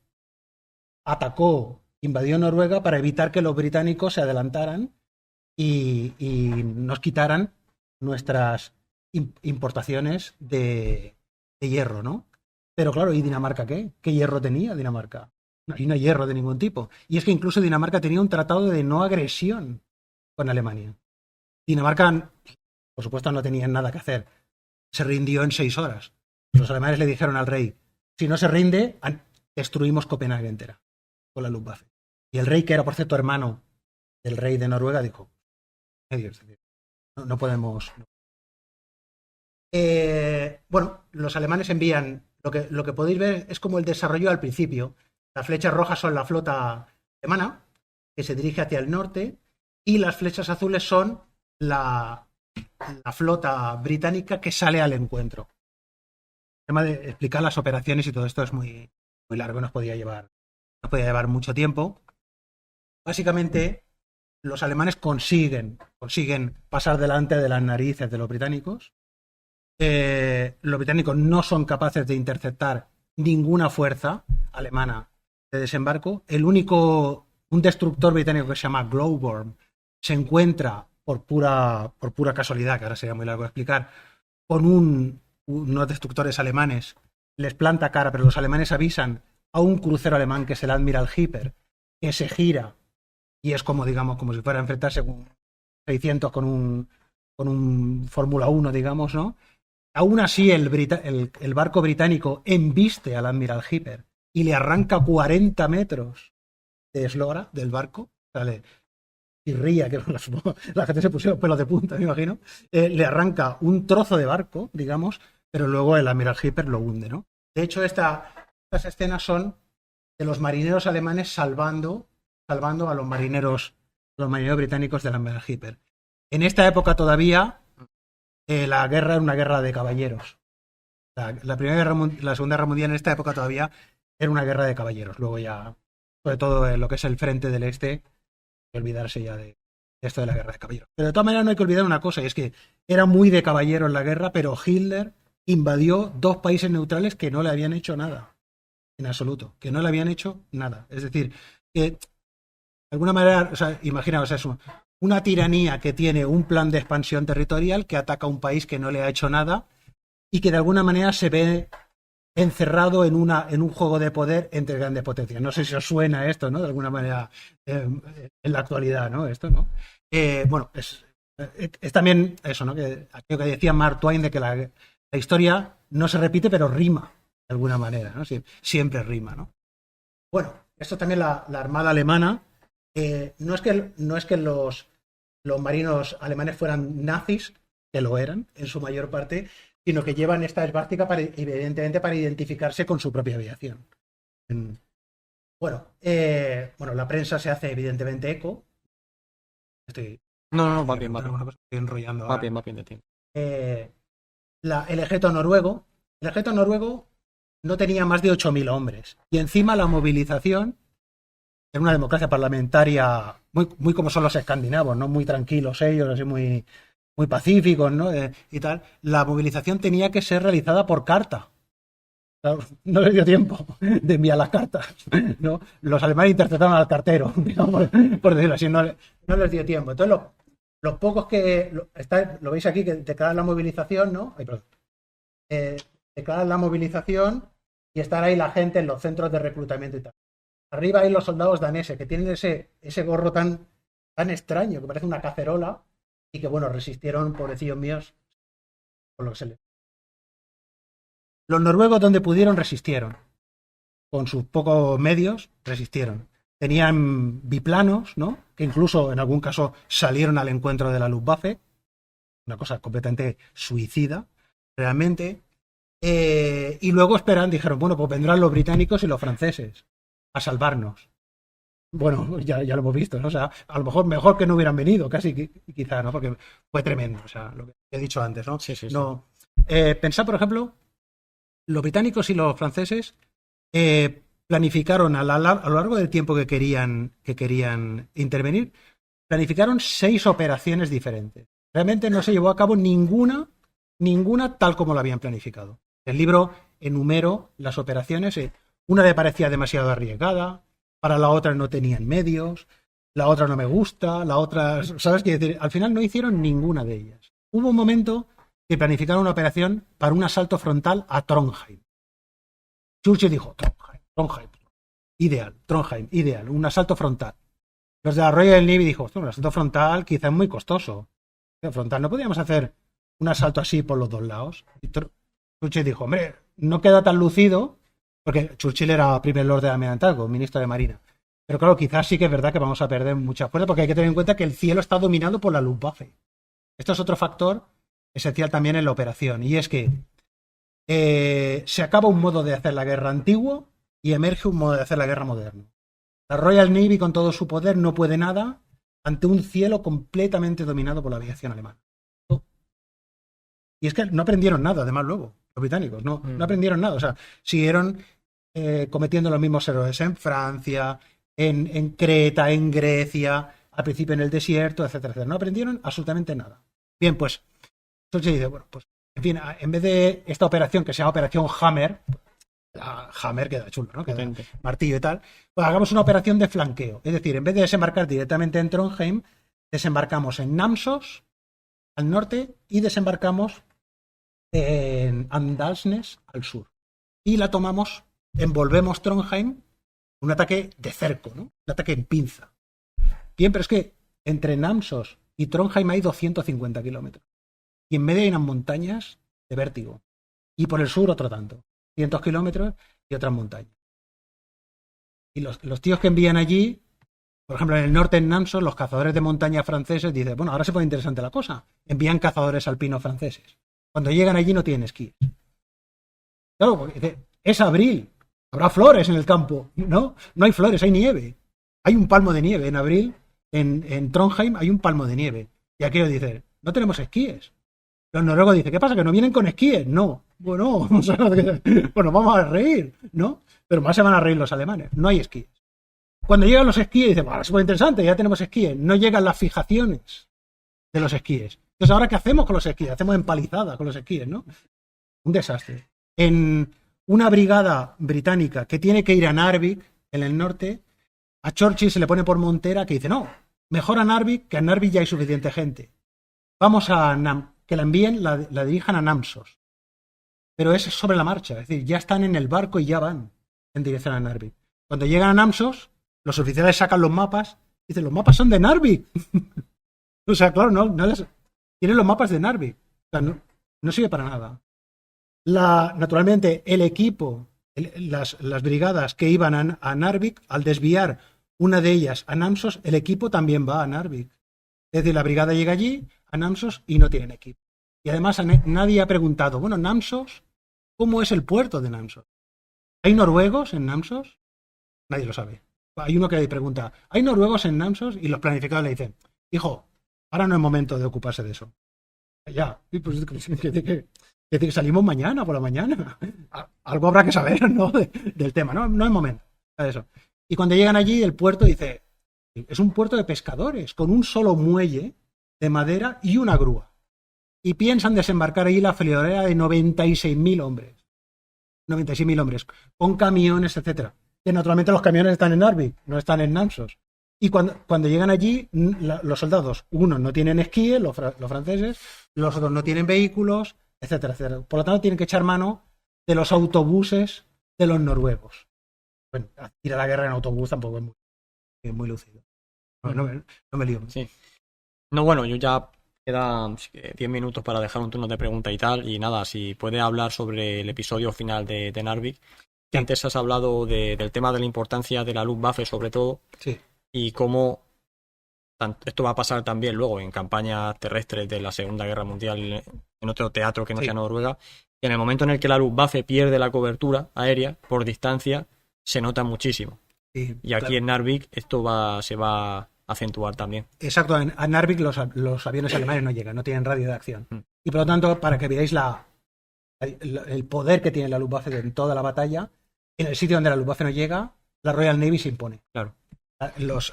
atacó, invadió Noruega para evitar que los británicos se adelantaran y nos quitaran nuestras importaciones de hierro, ¿no? Pero claro, ¿y Dinamarca qué? ¿Qué hierro tenía Dinamarca? No, y no hay hierro de ningún tipo. Y es que incluso Dinamarca tenía un tratado de no agresión con Alemania. Dinamarca, por supuesto, no tenía nada que hacer. Se rindió en 6 horas. Los alemanes le dijeron al rey, si no se rinde, destruimos Copenhague entera con la Luftwaffe. Y el rey, que era por cierto hermano del rey de Noruega, dijo, no podemos. Bueno, los alemanes envían, lo que podéis ver es como el desarrollo al principio. Las flechas rojas son la flota alemana, que se dirige hacia el norte, y las flechas azules son la flota británica que sale al encuentro. El tema de explicar las operaciones y todo esto es muy, muy largo, nos podía llevar mucho tiempo. Básicamente, los alemanes consiguen pasar delante de las narices de los británicos. Los británicos no son capaces de interceptar ninguna fuerza alemana de desembarco. Un destructor británico que se llama Glowworm se encuentra por pura casualidad, que ahora sería muy largo de explicar, con unos destructores alemanes, les planta cara, pero los alemanes avisan a un crucero alemán que es el Admiral Hipper, que se gira y es como, digamos, como si fuera a enfrentarse con 600 con un Fórmula 1, digamos, ¿no? Aún así, el barco británico embiste al Admiral Hipper y le arranca 40 metros de eslora del barco. O sea, y ría, que la gente se pusieron pelos de punta, me imagino. Le arranca un trozo de barco, digamos, pero luego el Admiral Hipper lo hunde, ¿no? De hecho, estas escenas son de los marineros alemanes salvando a los marineros británicos del Admiral Hipper. En esta época todavía la guerra era una guerra de caballeros. La Segunda Guerra Mundial en esta época todavía era una guerra de caballeros. Luego ya, sobre todo en lo que es el frente del este, hay que olvidarse ya de esto de la guerra de caballeros. Pero de todas maneras no hay que olvidar una cosa, y es que era muy de caballeros la guerra, pero Hitler invadió 2 países neutrales que no le habían hecho nada. En absoluto. Que no le habían hecho nada. Es decir, que de alguna manera, o sea, imaginaos eso, una tiranía que tiene un plan de expansión territorial que ataca a un país que no le ha hecho nada y que de alguna manera se ve encerrado en un juego de poder entre grandes potencias. No sé si os suena esto, ¿no? De alguna manera en la actualidad, ¿no? Esto, ¿no? Bueno, es también eso, ¿no? Que aquello que decía Mark Twain de que la historia no se repite, pero rima de alguna manera, ¿no? Siempre rima, ¿no? Bueno, esto también la Armada alemana. No es que los marinos alemanes fueran nazis, que lo eran en su mayor parte, sino que llevan esta esvástica evidentemente para identificarse con su propia aviación. Bueno, la prensa se hace evidentemente eco. No, va bien. Estoy enrollando. Va bien de tiempo. El ejército noruego no tenía más de 8.000 hombres. Y encima la movilización, en una democracia parlamentaria muy, muy como son los escandinavos, ¿no? Muy tranquilos ellos, así muy, muy pacíficos, ¿no? Y tal. La movilización tenía que ser realizada por carta. Claro, no les dio tiempo de enviar las cartas, ¿no? Los alemanes interceptaron al cartero, digamos, por decirlo así, no les dio tiempo. Entonces, los pocos que lo veis aquí, que declaran la movilización, ¿no? Ay, perdón. Declaran la movilización y están ahí la gente en los centros de reclutamiento y tal. Arriba hay los soldados daneses que tienen ese gorro tan extraño, que parece una cacerola, y que, bueno, resistieron, pobrecillos míos, por lo que se les... Los noruegos, donde pudieron, resistieron. Con sus pocos medios, resistieron. Tenían biplanos, ¿no? Que incluso en algún caso salieron al encuentro de la Luftwaffe. Una cosa completamente suicida, realmente. Y luego dijeron, bueno, pues vendrán los británicos y los franceses a salvarnos. Bueno, ya lo hemos visto, ¿no? O sea, a lo mejor que no hubieran venido, casi quizá, ¿no? Porque fue tremendo, o sea, lo que he dicho antes, ¿no? Sí. No, pensad, por ejemplo, los británicos y los franceses planificaron a lo largo del tiempo que querían intervenir, planificaron 6 operaciones diferentes. Realmente no se llevó a cabo ninguna tal como lo habían planificado. El libro enumero las operaciones. Una le parecía demasiado arriesgada, para la otra no tenían medios, la otra no me gusta, la otra... ¿Sabes qué decir? Al final no hicieron ninguna de ellas. Hubo un momento que planificaron una operación para un asalto frontal a Trondheim. Churchill dijo, Trondheim, ideal, un asalto frontal. Los de la Royal Navy dijo, un asalto frontal quizá es muy costoso. Frontal, ¿no podríamos hacer un asalto así por los dos lados? Y Churchill dijo, hombre, no queda tan lucido, porque Churchill era primer lord de Almirantazgo, ministro de Marina. Pero claro, quizás sí que es verdad que vamos a perder mucha fuerza, porque hay que tener en cuenta que el cielo está dominado por la Luftwaffe. Esto es otro factor esencial también en la operación, y es que se acaba un modo de hacer la guerra antiguo y emerge un modo de hacer la guerra moderno. La Royal Navy, con todo su poder, no puede nada ante un cielo completamente dominado por la aviación alemana. Y es que no aprendieron nada, además, luego, los británicos, no aprendieron nada. O sea, siguieron cometiendo los mismos errores en Francia, en Creta, en Grecia, al principio en el desierto, etcétera, etcétera. No aprendieron absolutamente nada. Bien, pues, entonces dice, bueno, pues, en fin, en vez de esta operación que se llama Operación Hammer, Hammer queda chulo, ¿no? Queda martillo y tal, pues hagamos una operación de flanqueo. Es decir, en vez de desembarcar directamente en Trondheim, desembarcamos en Namsos, al norte, y desembarcamos en Andalsnes, al sur. Y la tomamos, envolvemos Trondheim, un ataque de cerco, ¿no? Un ataque en pinza. Bien, pero es que entre Namsos y Trondheim hay 250 kilómetros. Y en medio hay unas montañas de vértigo. Y por el sur otro tanto. 100 kilómetros y otras montañas. Y los tíos que envían allí, por ejemplo, en el norte, en Namsos, los cazadores de montaña franceses dicen, bueno, ahora se pone interesante la cosa. Envían cazadores alpinos franceses. Cuando llegan allí no tienen esquí. Claro, porque es abril. Habrá flores en el campo. No hay flores, hay nieve. Hay un palmo de nieve en abril. En Trondheim hay un palmo de nieve. Y aquellos dicen, no tenemos esquíes. Los noruegos dicen, ¿qué pasa? ¿Que no vienen con esquíes? No. Bueno, bueno, vamos a reír, ¿no? Pero más se van a reír los alemanes. No hay esquíes. Cuando llegan los esquíes, dicen, bueno, es muy interesante, ya tenemos esquíes. No llegan las fijaciones de los esquíes. Entonces, ¿ahora qué hacemos con los esquíes? Hacemos empalizada con los esquíes, ¿no? Un desastre. En una brigada británica que tiene que ir a Narvik, en el norte, a Churchill se le pone por montera que dice, no, mejor a Narvik, que a Narvik ya hay suficiente gente. Vamos a que la envíen, la dirijan a Namsos. Pero es sobre la marcha, es decir, ya están en el barco y ya van en dirección a Narvik. Cuando llegan a Namsos, los oficiales sacan los mapas y dicen, los mapas son de Narvik. O sea, claro, no tienen los mapas de Narvik. O sea, no sirve para nada. Naturalmente, el equipo, las brigadas que iban a Narvik, al desviar una de ellas a Namsos, el equipo también va a Narvik. Es decir, la brigada llega allí, a Namsos, y no tienen equipo. Y además nadie ha preguntado, bueno, Namsos, ¿cómo es el puerto de Namsos? ¿Hay noruegos en Namsos? Nadie lo sabe. Hay uno que le pregunta, ¿hay noruegos en Namsos? Y los planificadores le dicen, hijo, ahora no es momento de ocuparse de eso. Ya, pues, ¿qué Es decir, salimos mañana por la mañana. Algo habrá que saber, ¿no? Del tema, ¿no? No es momento. Eso. Y cuando llegan allí, el puerto dice, es un puerto de pescadores, con un solo muelle de madera y una grúa. Y piensan desembarcar allí la friolera de 96.000 hombres. 96.000 hombres, con camiones, etcétera. Que naturalmente los camiones están en Narvik, no están en Namsos. Y cuando llegan allí, los soldados, unos no tienen esquíes, los franceses, los otros no tienen vehículos, etcétera, etcétera. Por lo tanto, tienen que echar mano de los autobuses de los noruegos. Bueno, ir a la guerra en autobús tampoco es muy lúcido. No me lío. Sí. No, bueno, yo ya quedan 10 minutos para dejar un turno de pregunta y tal. Y nada, si puede hablar sobre el episodio final de Narvik. Que antes has hablado del tema de la importancia de la Luftwaffe, sobre todo. Sí. Y cómo esto va a pasar también luego en campañas terrestres de la Segunda Guerra Mundial en otro teatro que no sea Noruega. Y en el momento en el que la Luftwaffe pierde la cobertura aérea por distancia, se nota muchísimo. Sí, y aquí en Narvik esto se va a acentuar también. Exacto, en Narvik los aviones alemanes no llegan, no tienen radio de acción. Y por lo tanto, para que veáis el poder que tiene la Luftwaffe en toda la batalla, en el sitio donde la Luftwaffe no llega, la Royal Navy se impone. Claro.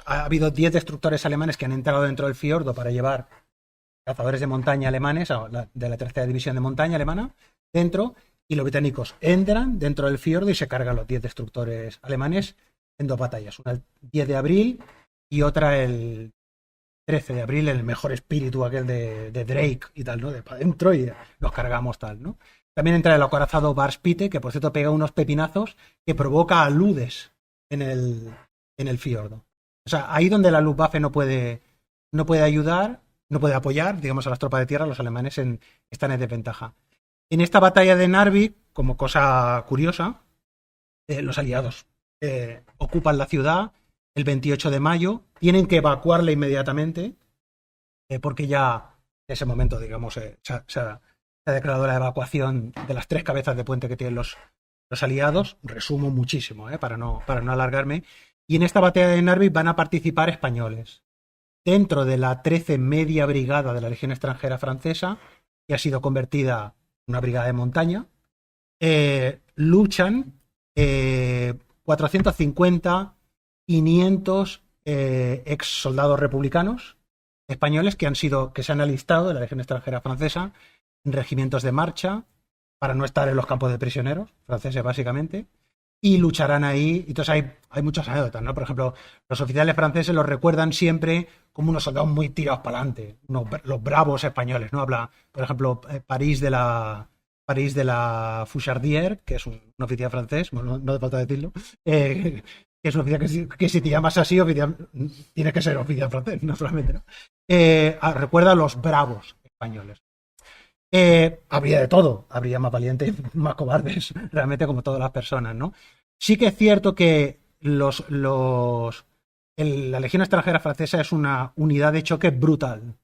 Ha habido 10 destructores alemanes que han entrado dentro del fiordo para llevar cazadores de montaña alemanes, de la tercera división de montaña alemana, dentro, y los británicos entran dentro del fiordo y se cargan los 10 destructores alemanes en 2 batallas, una el 10 de abril y otra el 13 de abril, el mejor espíritu aquel de Drake y tal, ¿no? De para adentro y los cargamos tal, ¿no? También entra el acorazado Varspite, que por cierto pega unos pepinazos que provoca aludes en el fiordo. O sea, ahí donde la Luftwaffe no puede ayudar, no puede apoyar, digamos, a las tropas de tierra, los alemanes están en desventaja. En esta batalla de Narvik, como cosa curiosa, los aliados ocupan la ciudad el 28 de mayo, tienen que evacuarla inmediatamente, porque ya en ese momento, digamos, se ha declarado la evacuación de las 3 cabezas de puente que tienen los aliados. Resumo muchísimo, para no alargarme. Y en esta batalla de Narvik van a participar españoles. Dentro de la 13 Media Brigada de la Legión Extranjera Francesa, que ha sido convertida en una brigada de montaña, luchan 450, 500 ex soldados republicanos españoles que se han alistado de la Legión Extranjera Francesa en regimientos de marcha para no estar en los campos de prisioneros franceses, básicamente, y lucharán ahí. Entonces hay muchas anécdotas, ¿no? Por ejemplo, los oficiales franceses los recuerdan siempre como unos soldados muy tirados para adelante, los bravos españoles, ¿no? Habla, por ejemplo, París de la Fouchardière, que es un oficial francés, bueno, no hace falta decirlo, que es un oficial que si te llamas así, tienes que ser oficial francés, naturalmente, ¿no? Recuerda a los bravos españoles. Habría de todo, habría más valientes, más cobardes, realmente, como todas las personas, ¿no? Sí que es cierto que la Legión Extranjera Francesa es una unidad de choque brutal,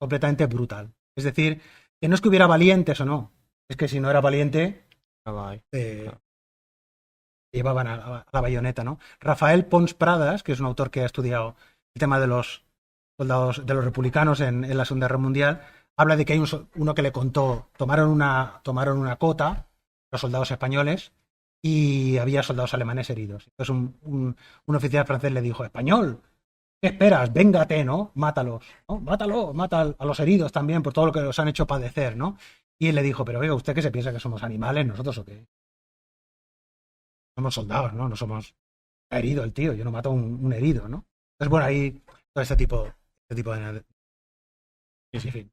completamente brutal. Es decir, que no es que hubiera valientes o no, es que si no era valiente, llevaban a la bayoneta, ¿no? Rafael Pons Pradas, que es un autor que ha estudiado el tema de los soldados, de los republicanos en la Segunda Guerra Mundial, habla de que hay uno que le contó, tomaron una cota, los soldados españoles, y había soldados alemanes heridos. Entonces un oficial francés le dijo: español, ¿qué esperas? Véngate, ¿no? Mátalos, ¿no? Mata a los heridos también por todo lo que los han hecho padecer, ¿no? Y él le dijo: pero oiga, ¿usted qué se piensa, que somos animales nosotros o qué? Somos soldados, ¿no? No somos... Ha herido el tío, yo no mato a un herido, ¿no? Entonces, bueno, ahí todo este tipo de... Sí. En fin.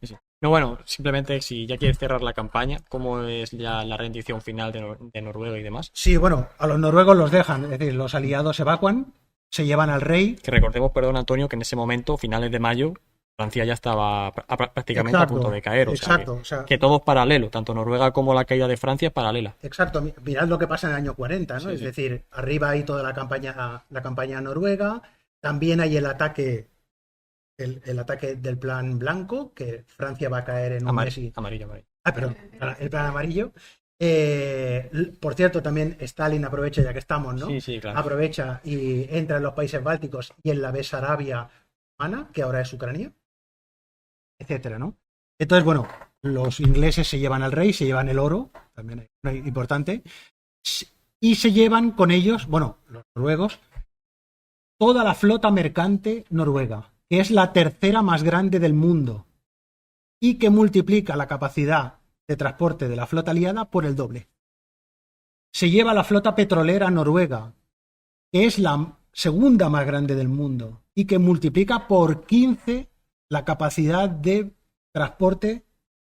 Sí. No, bueno, simplemente si ya quieres cerrar la campaña, ¿cómo es ya la rendición final de Noruega y demás? Sí, bueno, a los noruegos los dejan, es decir, los aliados evacúan, se llevan al rey. Que recordemos, perdón, Antonio, que en ese momento, finales de mayo, Francia ya estaba prácticamente a punto de caer. O sea, que todo es paralelo, tanto Noruega como la caída de Francia es paralela. Exacto, mirad lo que pasa en el año 40, ¿no? Sí, es decir, arriba hay toda la campaña noruega, también hay el ataque del plan blanco, que Francia va a caer en un mes y... Amarillo. Perdón, el plan amarillo. Por cierto, también Stalin aprovecha, ya que estamos, ¿no? Sí, claro. Aprovecha y entra en los países bálticos y en la Besarabia, que ahora es Ucrania, etcétera, ¿no? Entonces, bueno, los ingleses se llevan al rey, se llevan el oro, también es importante, y se llevan con ellos, bueno, los noruegos, toda la flota mercante noruega, que es la tercera más grande del mundo y que multiplica la capacidad de transporte de la flota aliada por el doble. Se lleva la flota petrolera noruega, que es la segunda más grande del mundo y que multiplica por 15 la capacidad de transporte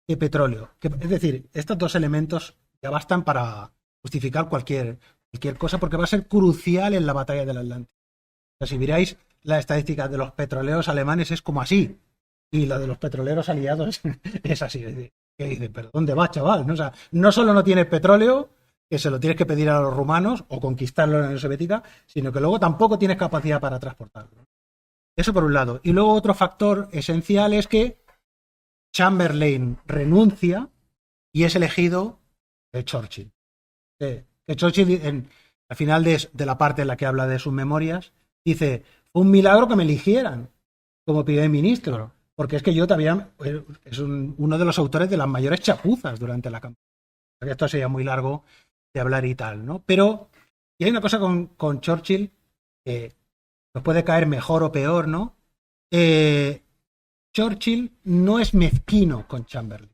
de petróleo. Es decir, estos dos elementos ya bastan para justificar cualquier cosa, porque va a ser crucial en la batalla del Atlántico. O sea, si miráis las estadísticas de los petroleros alemanes es como así, y la de los petroleros aliados es así. Es decir, ¿qué dices? ¿Pero dónde va, chaval? ¿No? O sea, no solo no tienes petróleo, que se lo tienes que pedir a los rumanos o conquistarlo en la Unión Soviética, sino que luego tampoco tienes capacidad para transportarlo. Eso por un lado. Y luego otro factor esencial es que Chamberlain renuncia y es elegido Churchill. Que Churchill, al final de la parte en la que habla de sus memorias, dice, fue un milagro que me eligieran como primer ministro, claro. Porque es que yo también es uno de los autores de las mayores chapuzas durante la campaña. Esto sería muy largo de hablar y tal, ¿no? Pero y hay una cosa con Churchill que nos puede caer mejor o peor, ¿no? Churchill no es mezquino con Chamberlain.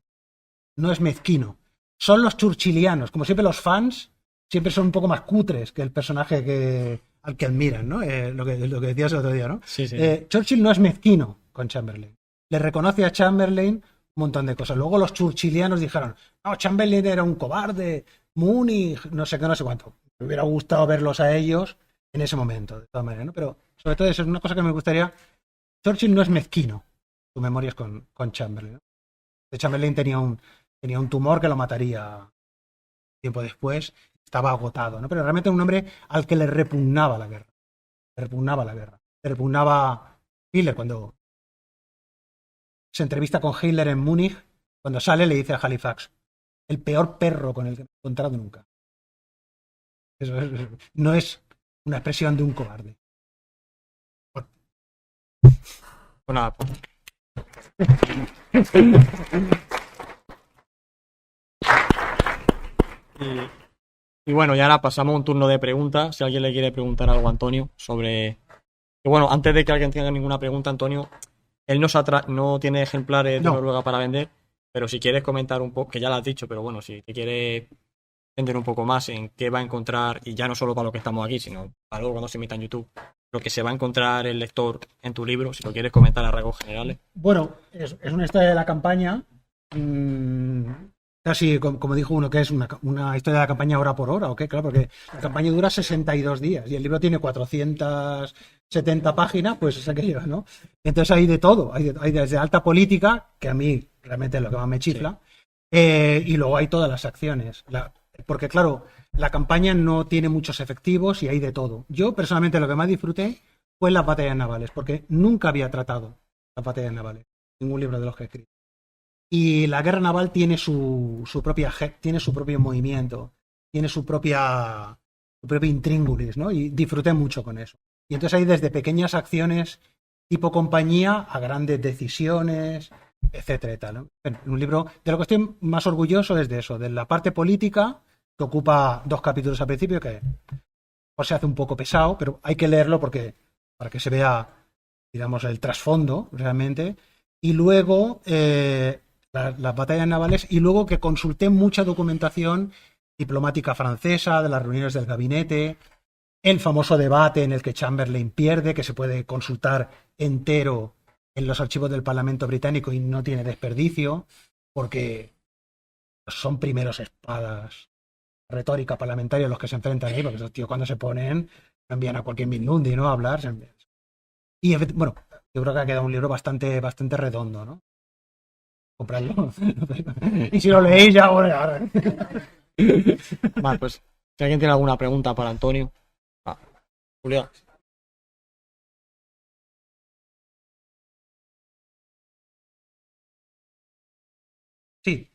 No es mezquino. Son los churchillianos. Como siempre, los fans siempre son un poco más cutres que el personaje al que admiran, ¿no? Lo que decías el otro día, ¿no? Sí, sí. Churchill no es mezquino con Chamberlain. Le reconoce a Chamberlain un montón de cosas. Luego los churchillianos dijeron, no, Chamberlain era un cobarde, Múnich, no sé qué, no sé cuánto. Me hubiera gustado verlos a ellos en ese momento, de todas maneras, ¿no? Pero sobre todo eso es una cosa que me gustaría. Churchill no es mezquino. Tu memoria es con Chamberlain, ¿no? Chamberlain tenía un tumor que lo mataría tiempo después. Estaba agotado, ¿no? Pero realmente era un hombre al que le repugnaba la guerra. Le repugnaba Hitler cuando se entrevista con Hitler en Múnich. Cuando sale le dice a Halifax, el peor perro con el que me he encontrado nunca. Eso no es una expresión de un cobarde. Pues nada. Y bueno, y ahora pasamos a un turno de preguntas. Si alguien le quiere preguntar algo a Antonio sobre... Y bueno, antes de que alguien tenga ninguna pregunta, Antonio, él no tiene ejemplares de Noruega para vender, pero si quieres comentar un poco, que ya lo has dicho, pero bueno, si te quieres entender un poco más en qué va a encontrar, y ya no solo para los que estamos aquí, sino para luego cuando se emita en YouTube, lo que se va a encontrar el lector en tu libro, si lo quieres comentar a rasgos generales. Bueno, es una historia de la campaña, casi como dijo uno, que es una historia de la campaña hora por hora, ¿o qué? Claro, porque la campaña dura 62 días y el libro tiene 470 páginas, pues es aquello, ¿no? Entonces hay de todo, hay desde alta política, que a mí realmente es lo que más me chifla, sí. Y luego hay todas las acciones, porque claro, la campaña no tiene muchos efectivos y hay de todo. Yo personalmente lo que más disfruté fue las batallas navales, porque nunca había tratado las batallas navales, ningún libro de los que he escrito. Y la guerra naval tiene su propio movimiento, tiene su propia intríngulis, ¿no? Y disfruté mucho con eso. Y entonces hay desde pequeñas acciones tipo compañía a grandes decisiones, etcétera y tal, ¿no? Un libro de lo que estoy más orgulloso es de eso, de la parte política, que ocupa 2 capítulos al principio, que pues se hace un poco pesado, pero hay que leerlo para que se vea, digamos, el trasfondo realmente. Y luego las batallas navales, y luego que consulté mucha documentación diplomática francesa, de las reuniones del gabinete, el famoso debate en el que Chamberlain pierde, que se puede consultar entero en los archivos del Parlamento británico y no tiene desperdicio, porque son primeros espadas retórica parlamentaria los que se enfrentan ahí, porque esos tíos cuando se ponen envían a cualquier Mindundi, ¿no? A hablar. Y bueno, yo creo que ha quedado un libro bastante redondo, ¿no? Comprarlo. Y si lo leéis ya, bueno, ahora. Vale, pues si alguien tiene alguna pregunta para Antonio. Julián. Sí.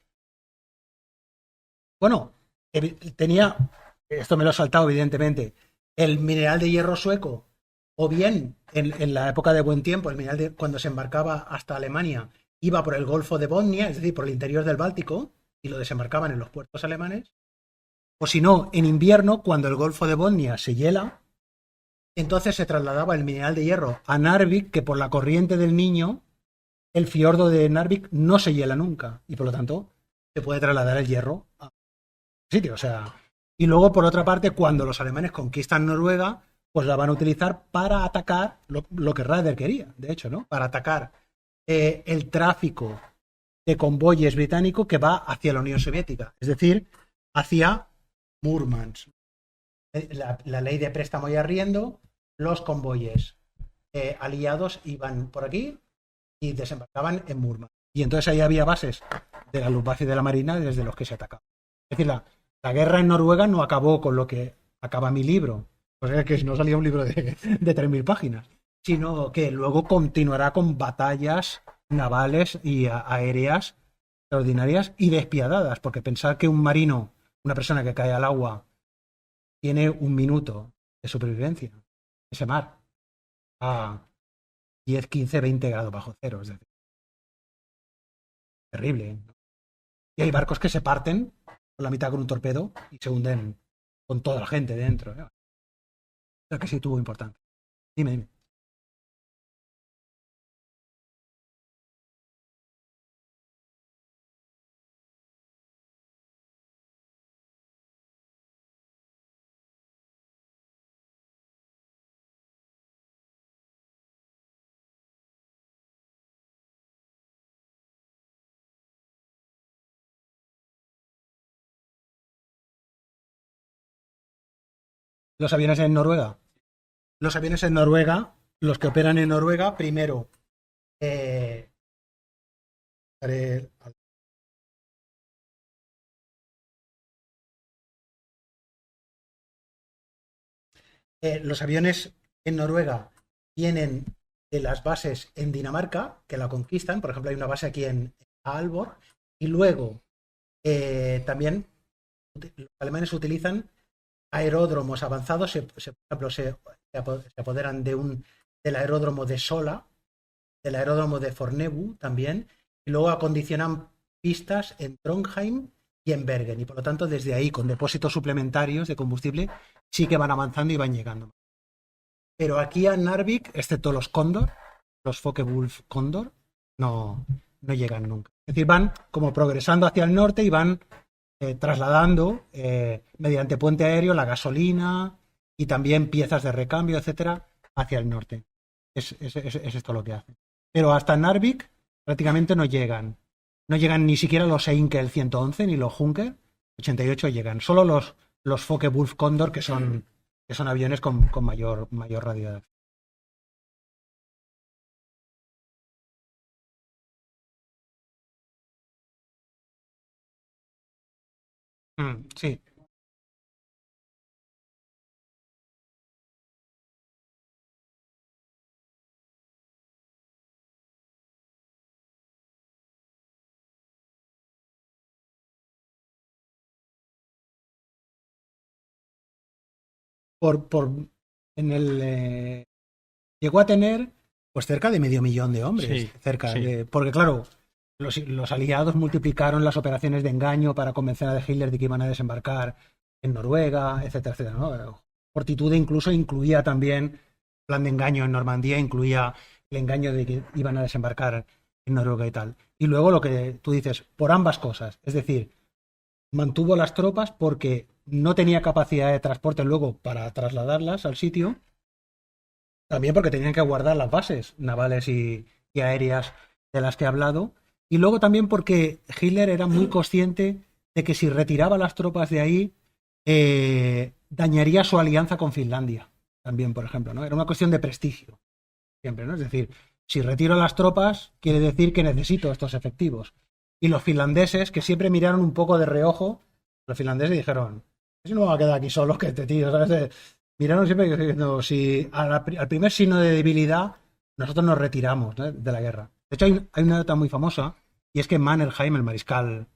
Bueno, tenía, esto me lo he saltado evidentemente, el mineral de hierro sueco, o bien en la época de buen tiempo, el mineral cuando se embarcaba hasta Alemania iba por el Golfo de Botnia, es decir, por el interior del Báltico, y lo desembarcaban en los puertos alemanes. O si no, en invierno, cuando el Golfo de Botnia se hiela, entonces se trasladaba el mineral de hierro a Narvik, que por la corriente del Niño, el fiordo de Narvik no se hiela nunca, y por lo tanto se puede trasladar el hierro a sitio. O sea, y luego, por otra parte, cuando los alemanes conquistan Noruega, pues la van a utilizar para atacar lo que Raeder quería, de hecho, ¿no? Para atacar el tráfico de convoyes británico que va hacia la Unión Soviética, es decir, hacia Murmansk. La ley de préstamo y arriendo, los convoyes aliados iban por aquí y desembarcaban en Murmansk. Y entonces ahí había bases de la Luftwaffe y de la Marina desde los que se atacaban. Es decir, la guerra en Noruega no acabó con lo que acaba mi libro, o sea que no salía un libro de 3.000 páginas, sino que luego continuará con batallas navales y aéreas extraordinarias y despiadadas, porque pensar que un marino, una persona que cae al agua, tiene un minuto de supervivencia, ese mar, a 10, 15, 20 grados bajo cero, es decir, terrible, ¿eh? Y hay barcos que se parten por la mitad con un torpedo y se hunden con toda la gente dentro, ¿eh? O sea que sí tuvo importancia. Dime, dime. Los aviones en Noruega. Los aviones en Noruega, los que operan en Noruega, primero, eh, los aviones en Noruega vienen de las bases en Dinamarca, que la conquistan. Por ejemplo, hay una base aquí en Aalborg. Y luego también los alemanes utilizan aeródromos avanzados. Por ejemplo, se apoderan del aeródromo de Sola, del aeródromo de Fornebu también. Y luego acondicionan pistas en Trondheim y en Bergen. Y por lo tanto, desde ahí, con depósitos suplementarios de combustible, sí que van avanzando y van llegando. Pero aquí a Narvik, excepto los Cóndor, los Focke-Wulf Cóndor, no llegan nunca. Es decir, van como progresando hacia el norte y van trasladando mediante puente aéreo la gasolina y también piezas de recambio, etcétera, hacia el norte. Es esto lo que hacen. Pero hasta Narvik prácticamente no llegan. No llegan ni siquiera los Heinkel 111 ni los Junker 88 llegan. Solo los Focke-Wulf Cóndor, que son aviones con mayor radioactividad. Sí. Por en el llegó a tener pues cerca de 500.000 de hombres, Sí, sí. porque claro, los aliados multiplicaron las operaciones de engaño para convencer a Hitler de que iban a desembarcar en Noruega, etcétera, etcétera, ¿no? Fortitude incluso incluía también plan de engaño en Normandía, incluía el engaño de que iban a desembarcar en Noruega y tal. Y luego lo que tú dices, por ambas cosas, es decir, mantuvo las tropas porque no tenía capacidad de transporte luego para trasladarlas al sitio, también porque tenían que guardar las bases navales y aéreas de las que he hablado, y luego también porque Hitler era muy consciente de que si retiraba las tropas de ahí, dañaría su alianza con Finlandia, también, por ejemplo, ¿no? Era una cuestión de prestigio, siempre, ¿no? Es decir, si retiro las tropas, quiere decir que necesito estos efectivos. Y los finlandeses, que siempre miraron un poco de reojo, los finlandeses dijeron, si no va a quedar aquí solos que este tío, ¿sabes? Miraron siempre diciendo, si al primer signo de debilidad, nosotros nos retiramos, ¿no?, de la guerra. De hecho, hay una nota muy famosa, y es que Mannerheim, el mariscal,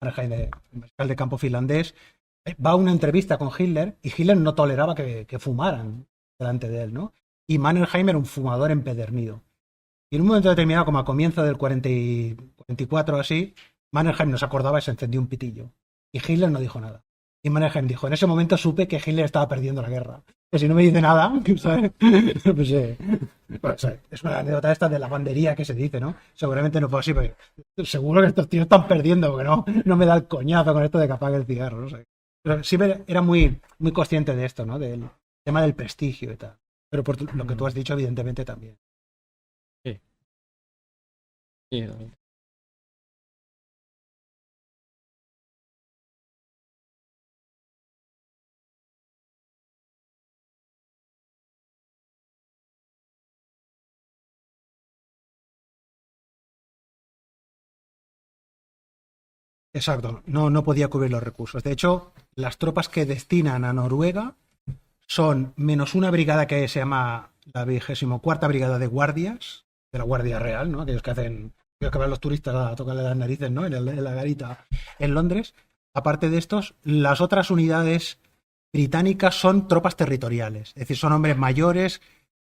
el mariscal de campo finlandés, va a una entrevista con Hitler, y Hitler no toleraba que fumaran delante de él, ¿no? Y Mannerheim era un fumador empedernido. Y en un momento determinado, como a comienzo del 44 o así, Mannerheim nos acordaba y se encendió un pitillo. Y Hitler no dijo nada. Y Mannerheim dijo, en ese momento supe que Hitler estaba perdiendo la guerra. Que si no me dice nada, ¿sabes? Pues, bueno, es una anécdota esta de la bandería que se dice, ¿no? Seguramente no fue así, pero seguro que estos tíos están perdiendo, porque no me da el coñazo con esto de que apague el cigarro, no sé. Pero sí era muy, muy consciente de esto, ¿no? Del tema del prestigio y tal. Pero por lo que tú has dicho, evidentemente también. Sí. Sí, también. Exacto, no podía cubrir los recursos. De hecho, las tropas que destinan a Noruega son menos una brigada que se llama la 24ª Brigada de Guardias, de la Guardia Real, ¿no? Aquellos que van los turistas a tocarle las narices, ¿no? En la garita en Londres. Aparte de estos, las otras unidades británicas son tropas territoriales, es decir, son hombres mayores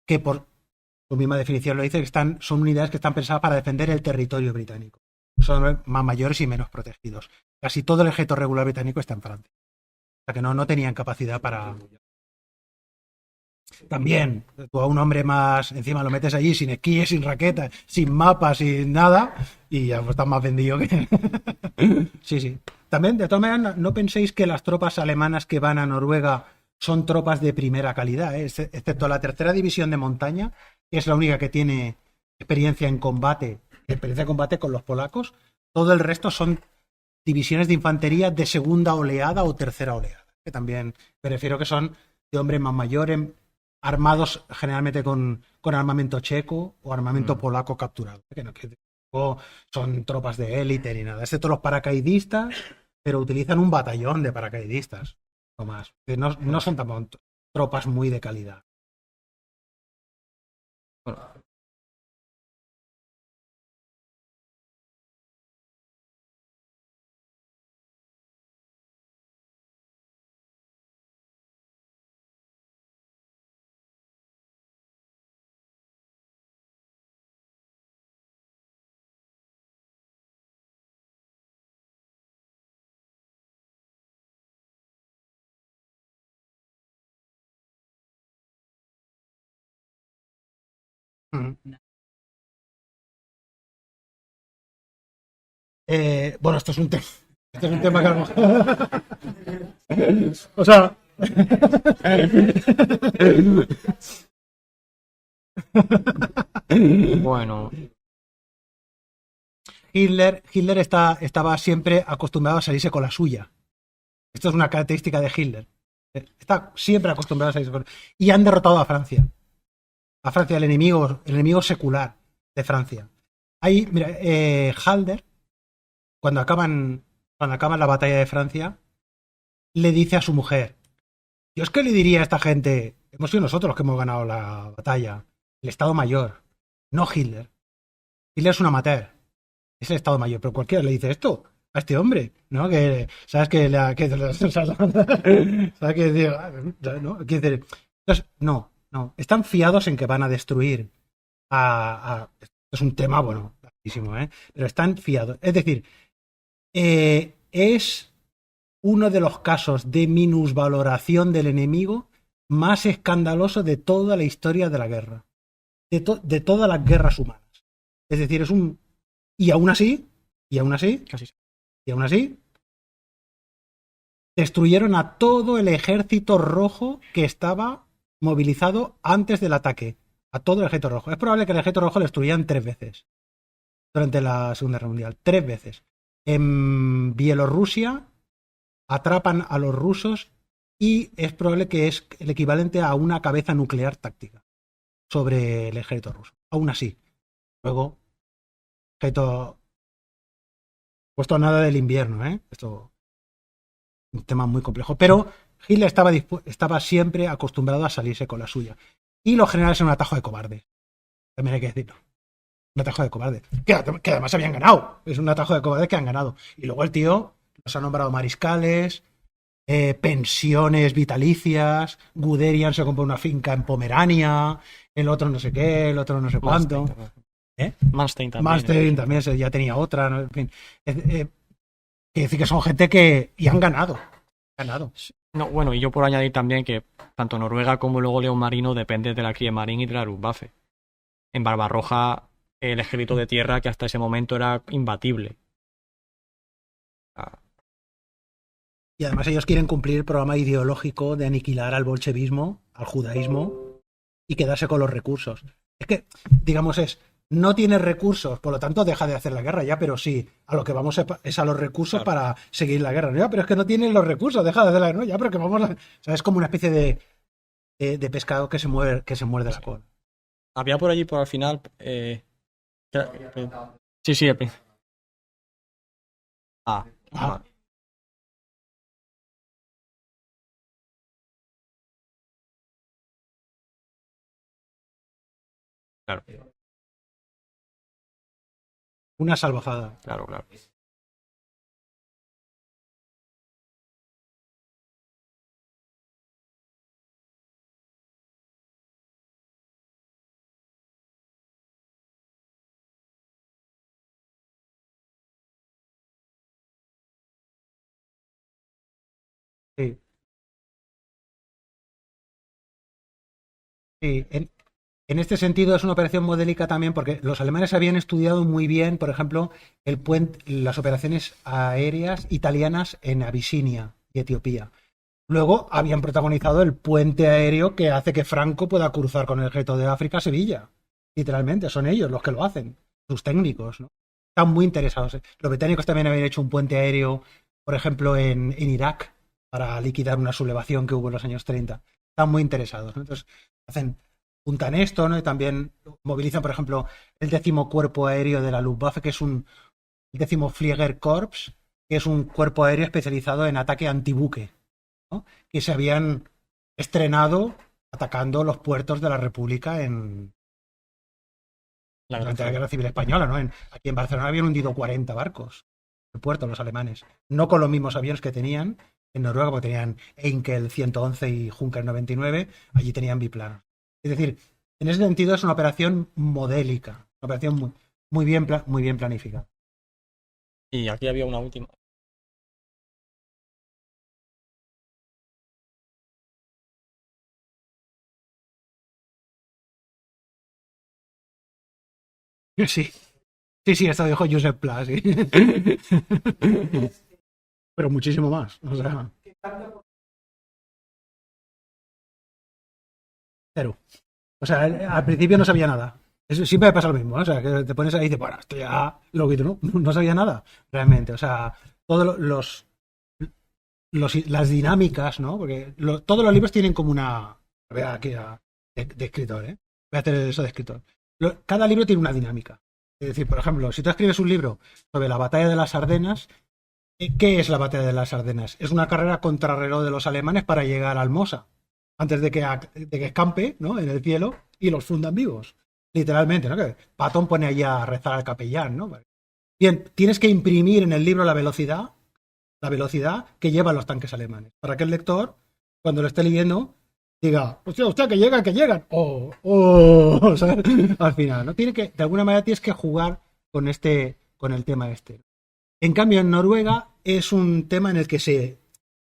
que por su misma definición lo dice, que son unidades que están pensadas para defender el territorio británico. Son más mayores y menos protegidos. Casi todo el ejército regular británico está en Francia. O sea que no tenían capacidad para... También, tú a un hombre más, encima lo metes allí sin esquíes, sin raquetas, sin mapas, sin nada, y ya estás más vendido que... Sí, sí. También, de todas maneras, no penséis que las tropas alemanas que van a Noruega son tropas de primera calidad, ¿eh? Excepto la tercera división de montaña, que es la única que tiene experiencia en combate con los polacos. Todo el resto son divisiones de infantería de segunda oleada o tercera oleada, que también me refiero que son de hombres más mayores, armados generalmente con armamento checo o armamento polaco capturado, que no son tropas de élite ni nada, excepto los paracaidistas, pero utilizan un batallón de paracaidistas o más. No son tampoco tropas muy de calidad. Bueno, Bueno, esto es un tema. Este es un tema que a lo mejor... O sea... bueno, Hitler estaba siempre acostumbrado a salirse con la suya. Esto es una característica de Hitler. Está siempre acostumbrado a salirse con... Y han derrotado a Francia. A Francia, el enemigo secular de Francia. Ahí, mira, Halder, cuando acaban la batalla de Francia, le dice a su mujer: yo es que le diría a esta gente, hemos sido nosotros los que hemos ganado la batalla, el Estado Mayor, no Hitler. Hitler es un amateur, es el Estado Mayor, pero cualquiera le dice esto a este hombre, ¿no? Que sabes que sabes que ¿no? Entonces, no, están fiados en que van a destruir es un tema, bueno, larguísimo, ¿eh? Pero están fiados. Es decir, es uno de los casos de minusvaloración del enemigo más escandaloso de toda la historia de la guerra, de todas las guerras humanas. Es decir, es un... Y aún así, casi. y aún así, destruyeron a todo el ejército rojo que estaba movilizado antes del ataque. A todo el ejército rojo. Es probable que el ejército rojo lo destruyeran 3 veces durante la Segunda Guerra Mundial. 3 veces. En Bielorrusia atrapan a los rusos y es probable que es el equivalente a una cabeza nuclear táctica sobre el ejército ruso. Aún así. Luego, ejército... Puesto nada del invierno, ¿eh? Esto es un tema muy complejo. Pero Hitler estaba siempre acostumbrado a salirse con la suya. Y los generales eran un atajo de cobardes. También hay que decirlo. Un atajo de cobardes. Que además habían ganado. Es un atajo de cobardes que han ganado. Y luego el tío los ha nombrado mariscales, pensiones vitalicias. Guderian se compró una finca en Pomerania. El otro no sé qué, el otro no sé cuánto. ¿Eh? Manstein también. Manstein también ya tenía otra, ¿no? En fin. Quiere decir que son gente que... Y han ganado. Ganado. No, bueno, y yo por añadir también que tanto Noruega como luego León Marino depende de la Kriegsmarine y de la Luftwaffe. En Barbarroja, el ejército de tierra que hasta ese momento era imbatible. Y además ellos quieren cumplir el programa ideológico de aniquilar al bolchevismo, al judaísmo y quedarse con los recursos. Es que, digamos, no tienes recursos, por lo tanto deja de hacer la guerra ya, pero sí, a lo que vamos es a los recursos para seguir la guerra. Ya, pero es que no tienen los recursos, deja de hacer la guerra. No, ya, pero que vamos a... O sea, es como una especie de pescado que se muerde la cola. Había por allí, por al final... Sí, sí, el príncipe. Vale. Claro, Una salvajada. claro, claro. Sí. Sí. En este sentido es una operación modélica también porque los alemanes habían estudiado muy bien, por ejemplo, las operaciones aéreas italianas en Abisinia y Etiopía. Luego habían protagonizado el puente aéreo que hace que Franco pueda cruzar con el ejército de África a Sevilla. Literalmente, son ellos los que lo hacen, sus técnicos, ¿no? Están muy interesados. Los británicos también habían hecho un puente aéreo, por ejemplo, en Irak, para liquidar una sublevación que hubo en los años 30. Están muy interesados, ¿no? Entonces, juntan esto, ¿no? Y también movilizan, por ejemplo, el 10º Cuerpo Aéreo de la Luftwaffe, que es el 10º Fliegerkorps, que es un cuerpo aéreo especializado en ataque antibuque, ¿no? Que se habían estrenado atacando los puertos de la República durante la Guerra Civil Española, ¿no? Aquí en Barcelona habían hundido 40 barcos el puerto, los alemanes. No con los mismos aviones que tenían en Noruega, porque tenían Heinkel 111 y Junker 99, allí tenían biplanos. Es decir, en ese sentido es una operación modélica, una operación muy bien planificada. Y aquí había una última. Sí, sí, esto dijo Josep Pla, sí. Pero muchísimo más. O sea, cero. O sea, al principio no sabía nada. Eso siempre me pasa lo mismo, ¿no? O sea, que te pones ahí y dices, bueno, esto ya lo quito, ¿no? No sabía nada, realmente. O sea, todos las dinámicas, ¿no? Porque todos los libros tienen como una... Voy aquí de escritor, ¿eh? Voy a hacer eso de escritor. Cada libro tiene una dinámica. Es decir, por ejemplo, si tú escribes un libro sobre la batalla de las Ardenas, ¿qué es la batalla de las Ardenas? Es una carrera contrarreloj de los alemanes para llegar al Mosa, antes de que escampe, ¿no? En el cielo y los fundan vivos. Literalmente, ¿no? Que Patton pone allí a rezar al capellán, ¿no? Bien, tienes que imprimir en el libro la velocidad que llevan los tanques alemanes, para que el lector, cuando lo esté leyendo, diga, hostia, que llegan. O sea, al final, ¿no? De alguna manera tienes que jugar con el tema este. En cambio, en Noruega es un tema en el que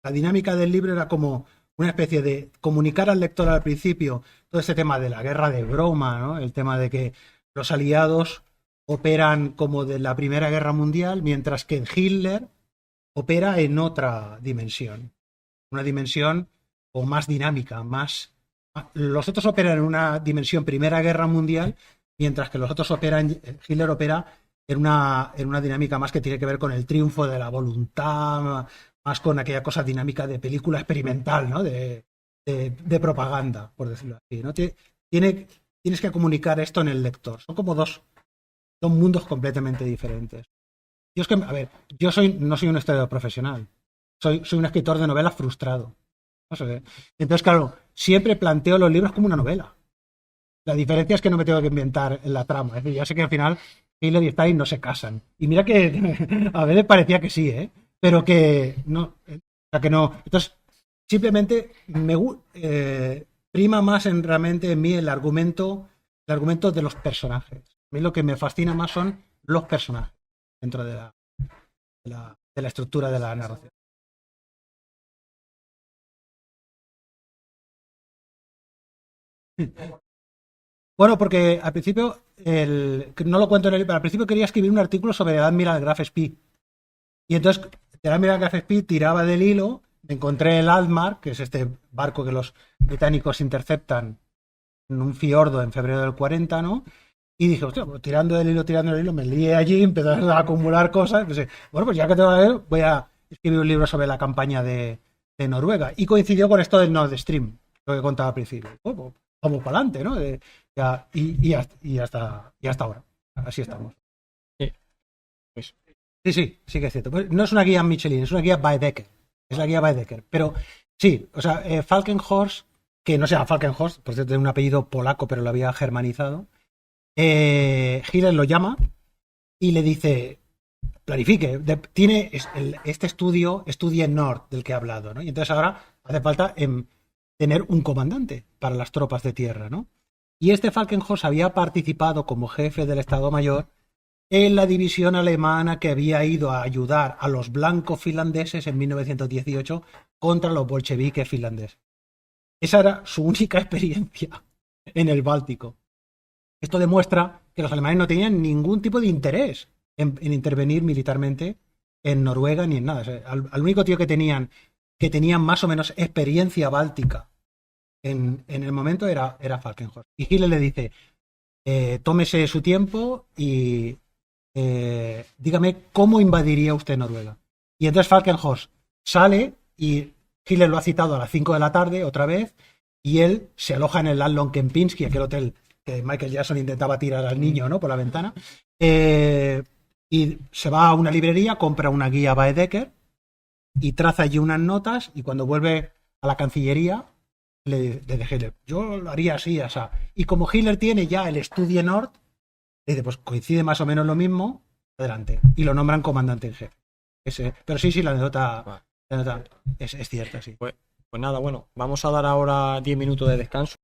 la dinámica del libro era como una especie de comunicar al lector al principio todo este tema de la guerra de broma, ¿no? El tema de que los aliados operan como de la Primera Guerra Mundial, mientras que Hitler opera en otra dimensión. Una dimensión o más dinámica, los otros operan en una dimensión Primera Guerra Mundial, mientras que Hitler opera en una dinámica más que tiene que ver con el triunfo de la voluntad, más con aquella cosa dinámica de película experimental, ¿no? De propaganda, por decirlo así, ¿no? Tienes que comunicar esto en el lector. Son como dos mundos completamente diferentes. Yo no soy un historiador profesional. Soy un escritor de novelas frustrado. No sé. Entonces, claro, siempre planteo los libros como una novela. La diferencia es que no me tengo que inventar la trama. Es decir, ya sé que al final Hitler y Stalin no se casan. Y mira que a veces parecía que sí, ¿eh? Pero que no. O sea, que no. Entonces, simplemente prima más realmente en mí el argumento de los personajes. mí lo que me fascina más son los personajes dentro de la estructura de la narración. Bueno, porque al principio, no lo cuento en el libro, pero al principio quería escribir un artículo sobre el Admiral Graf Spee. Y entonces el Admiral Graf Spee tiraba del hilo, encontré el Altmark, que es este barco que los británicos interceptan en un fiordo en febrero del 40, ¿no? Y dije, hostia, pues tirando del hilo, me lié allí, empecé a acumular cosas. Pensé, bueno, pues ya que tengo que ver, voy a escribir un libro sobre la campaña de Noruega. Y coincidió con esto del Nord Stream, lo que contaba al principio. Pues, vamos para adelante, ¿no? Y hasta ahora. Así estamos. Sí, pues, Sí que es cierto. Pues no es una guía Michelin, es una guía Baedeker. Es la guía Baedeker. Pero sí, o sea, Falkenhorst, que no se llama Falkenhorst, por cierto, tiene un apellido polaco, pero lo había germanizado. Hitler lo llama y le dice, planifique, tiene este estudio Nord del que he hablado, ¿no? Y entonces ahora hace falta tener un comandante para las tropas de tierra, ¿no? Y este Falkenhorst había participado como jefe del Estado Mayor en la división alemana que había ido a ayudar a los blancos finlandeses en 1918 contra los bolcheviques finlandeses. Esa era su única experiencia en el Báltico. Esto demuestra que los alemanes no tenían ningún tipo de interés en intervenir militarmente en Noruega ni en nada. O sea, al único tío que tenían más o menos experiencia báltica en el momento era Falkenhorst. Y Hitler le dice, tómese su tiempo y dígame cómo invadiría usted Noruega. Y entonces Falkenhorst sale y Hitler lo ha citado a las 5 de la tarde otra vez y él se aloja en el Landlon Kempinski, aquel hotel que Michael Jackson intentaba tirar al niño, ¿no?, por la ventana, y se va a una librería, compra una guía Baedeker y traza allí unas notas y cuando vuelve a la Cancillería le dice Hitler, yo lo haría así, así. Y como Hitler tiene ya el Studie Nord, le dice, pues coincide más o menos lo mismo, adelante. Y lo nombran comandante en jefe. Pero sí, la anécdota es cierta, sí. Pues nada, bueno, vamos a dar ahora 10 minutos de descanso.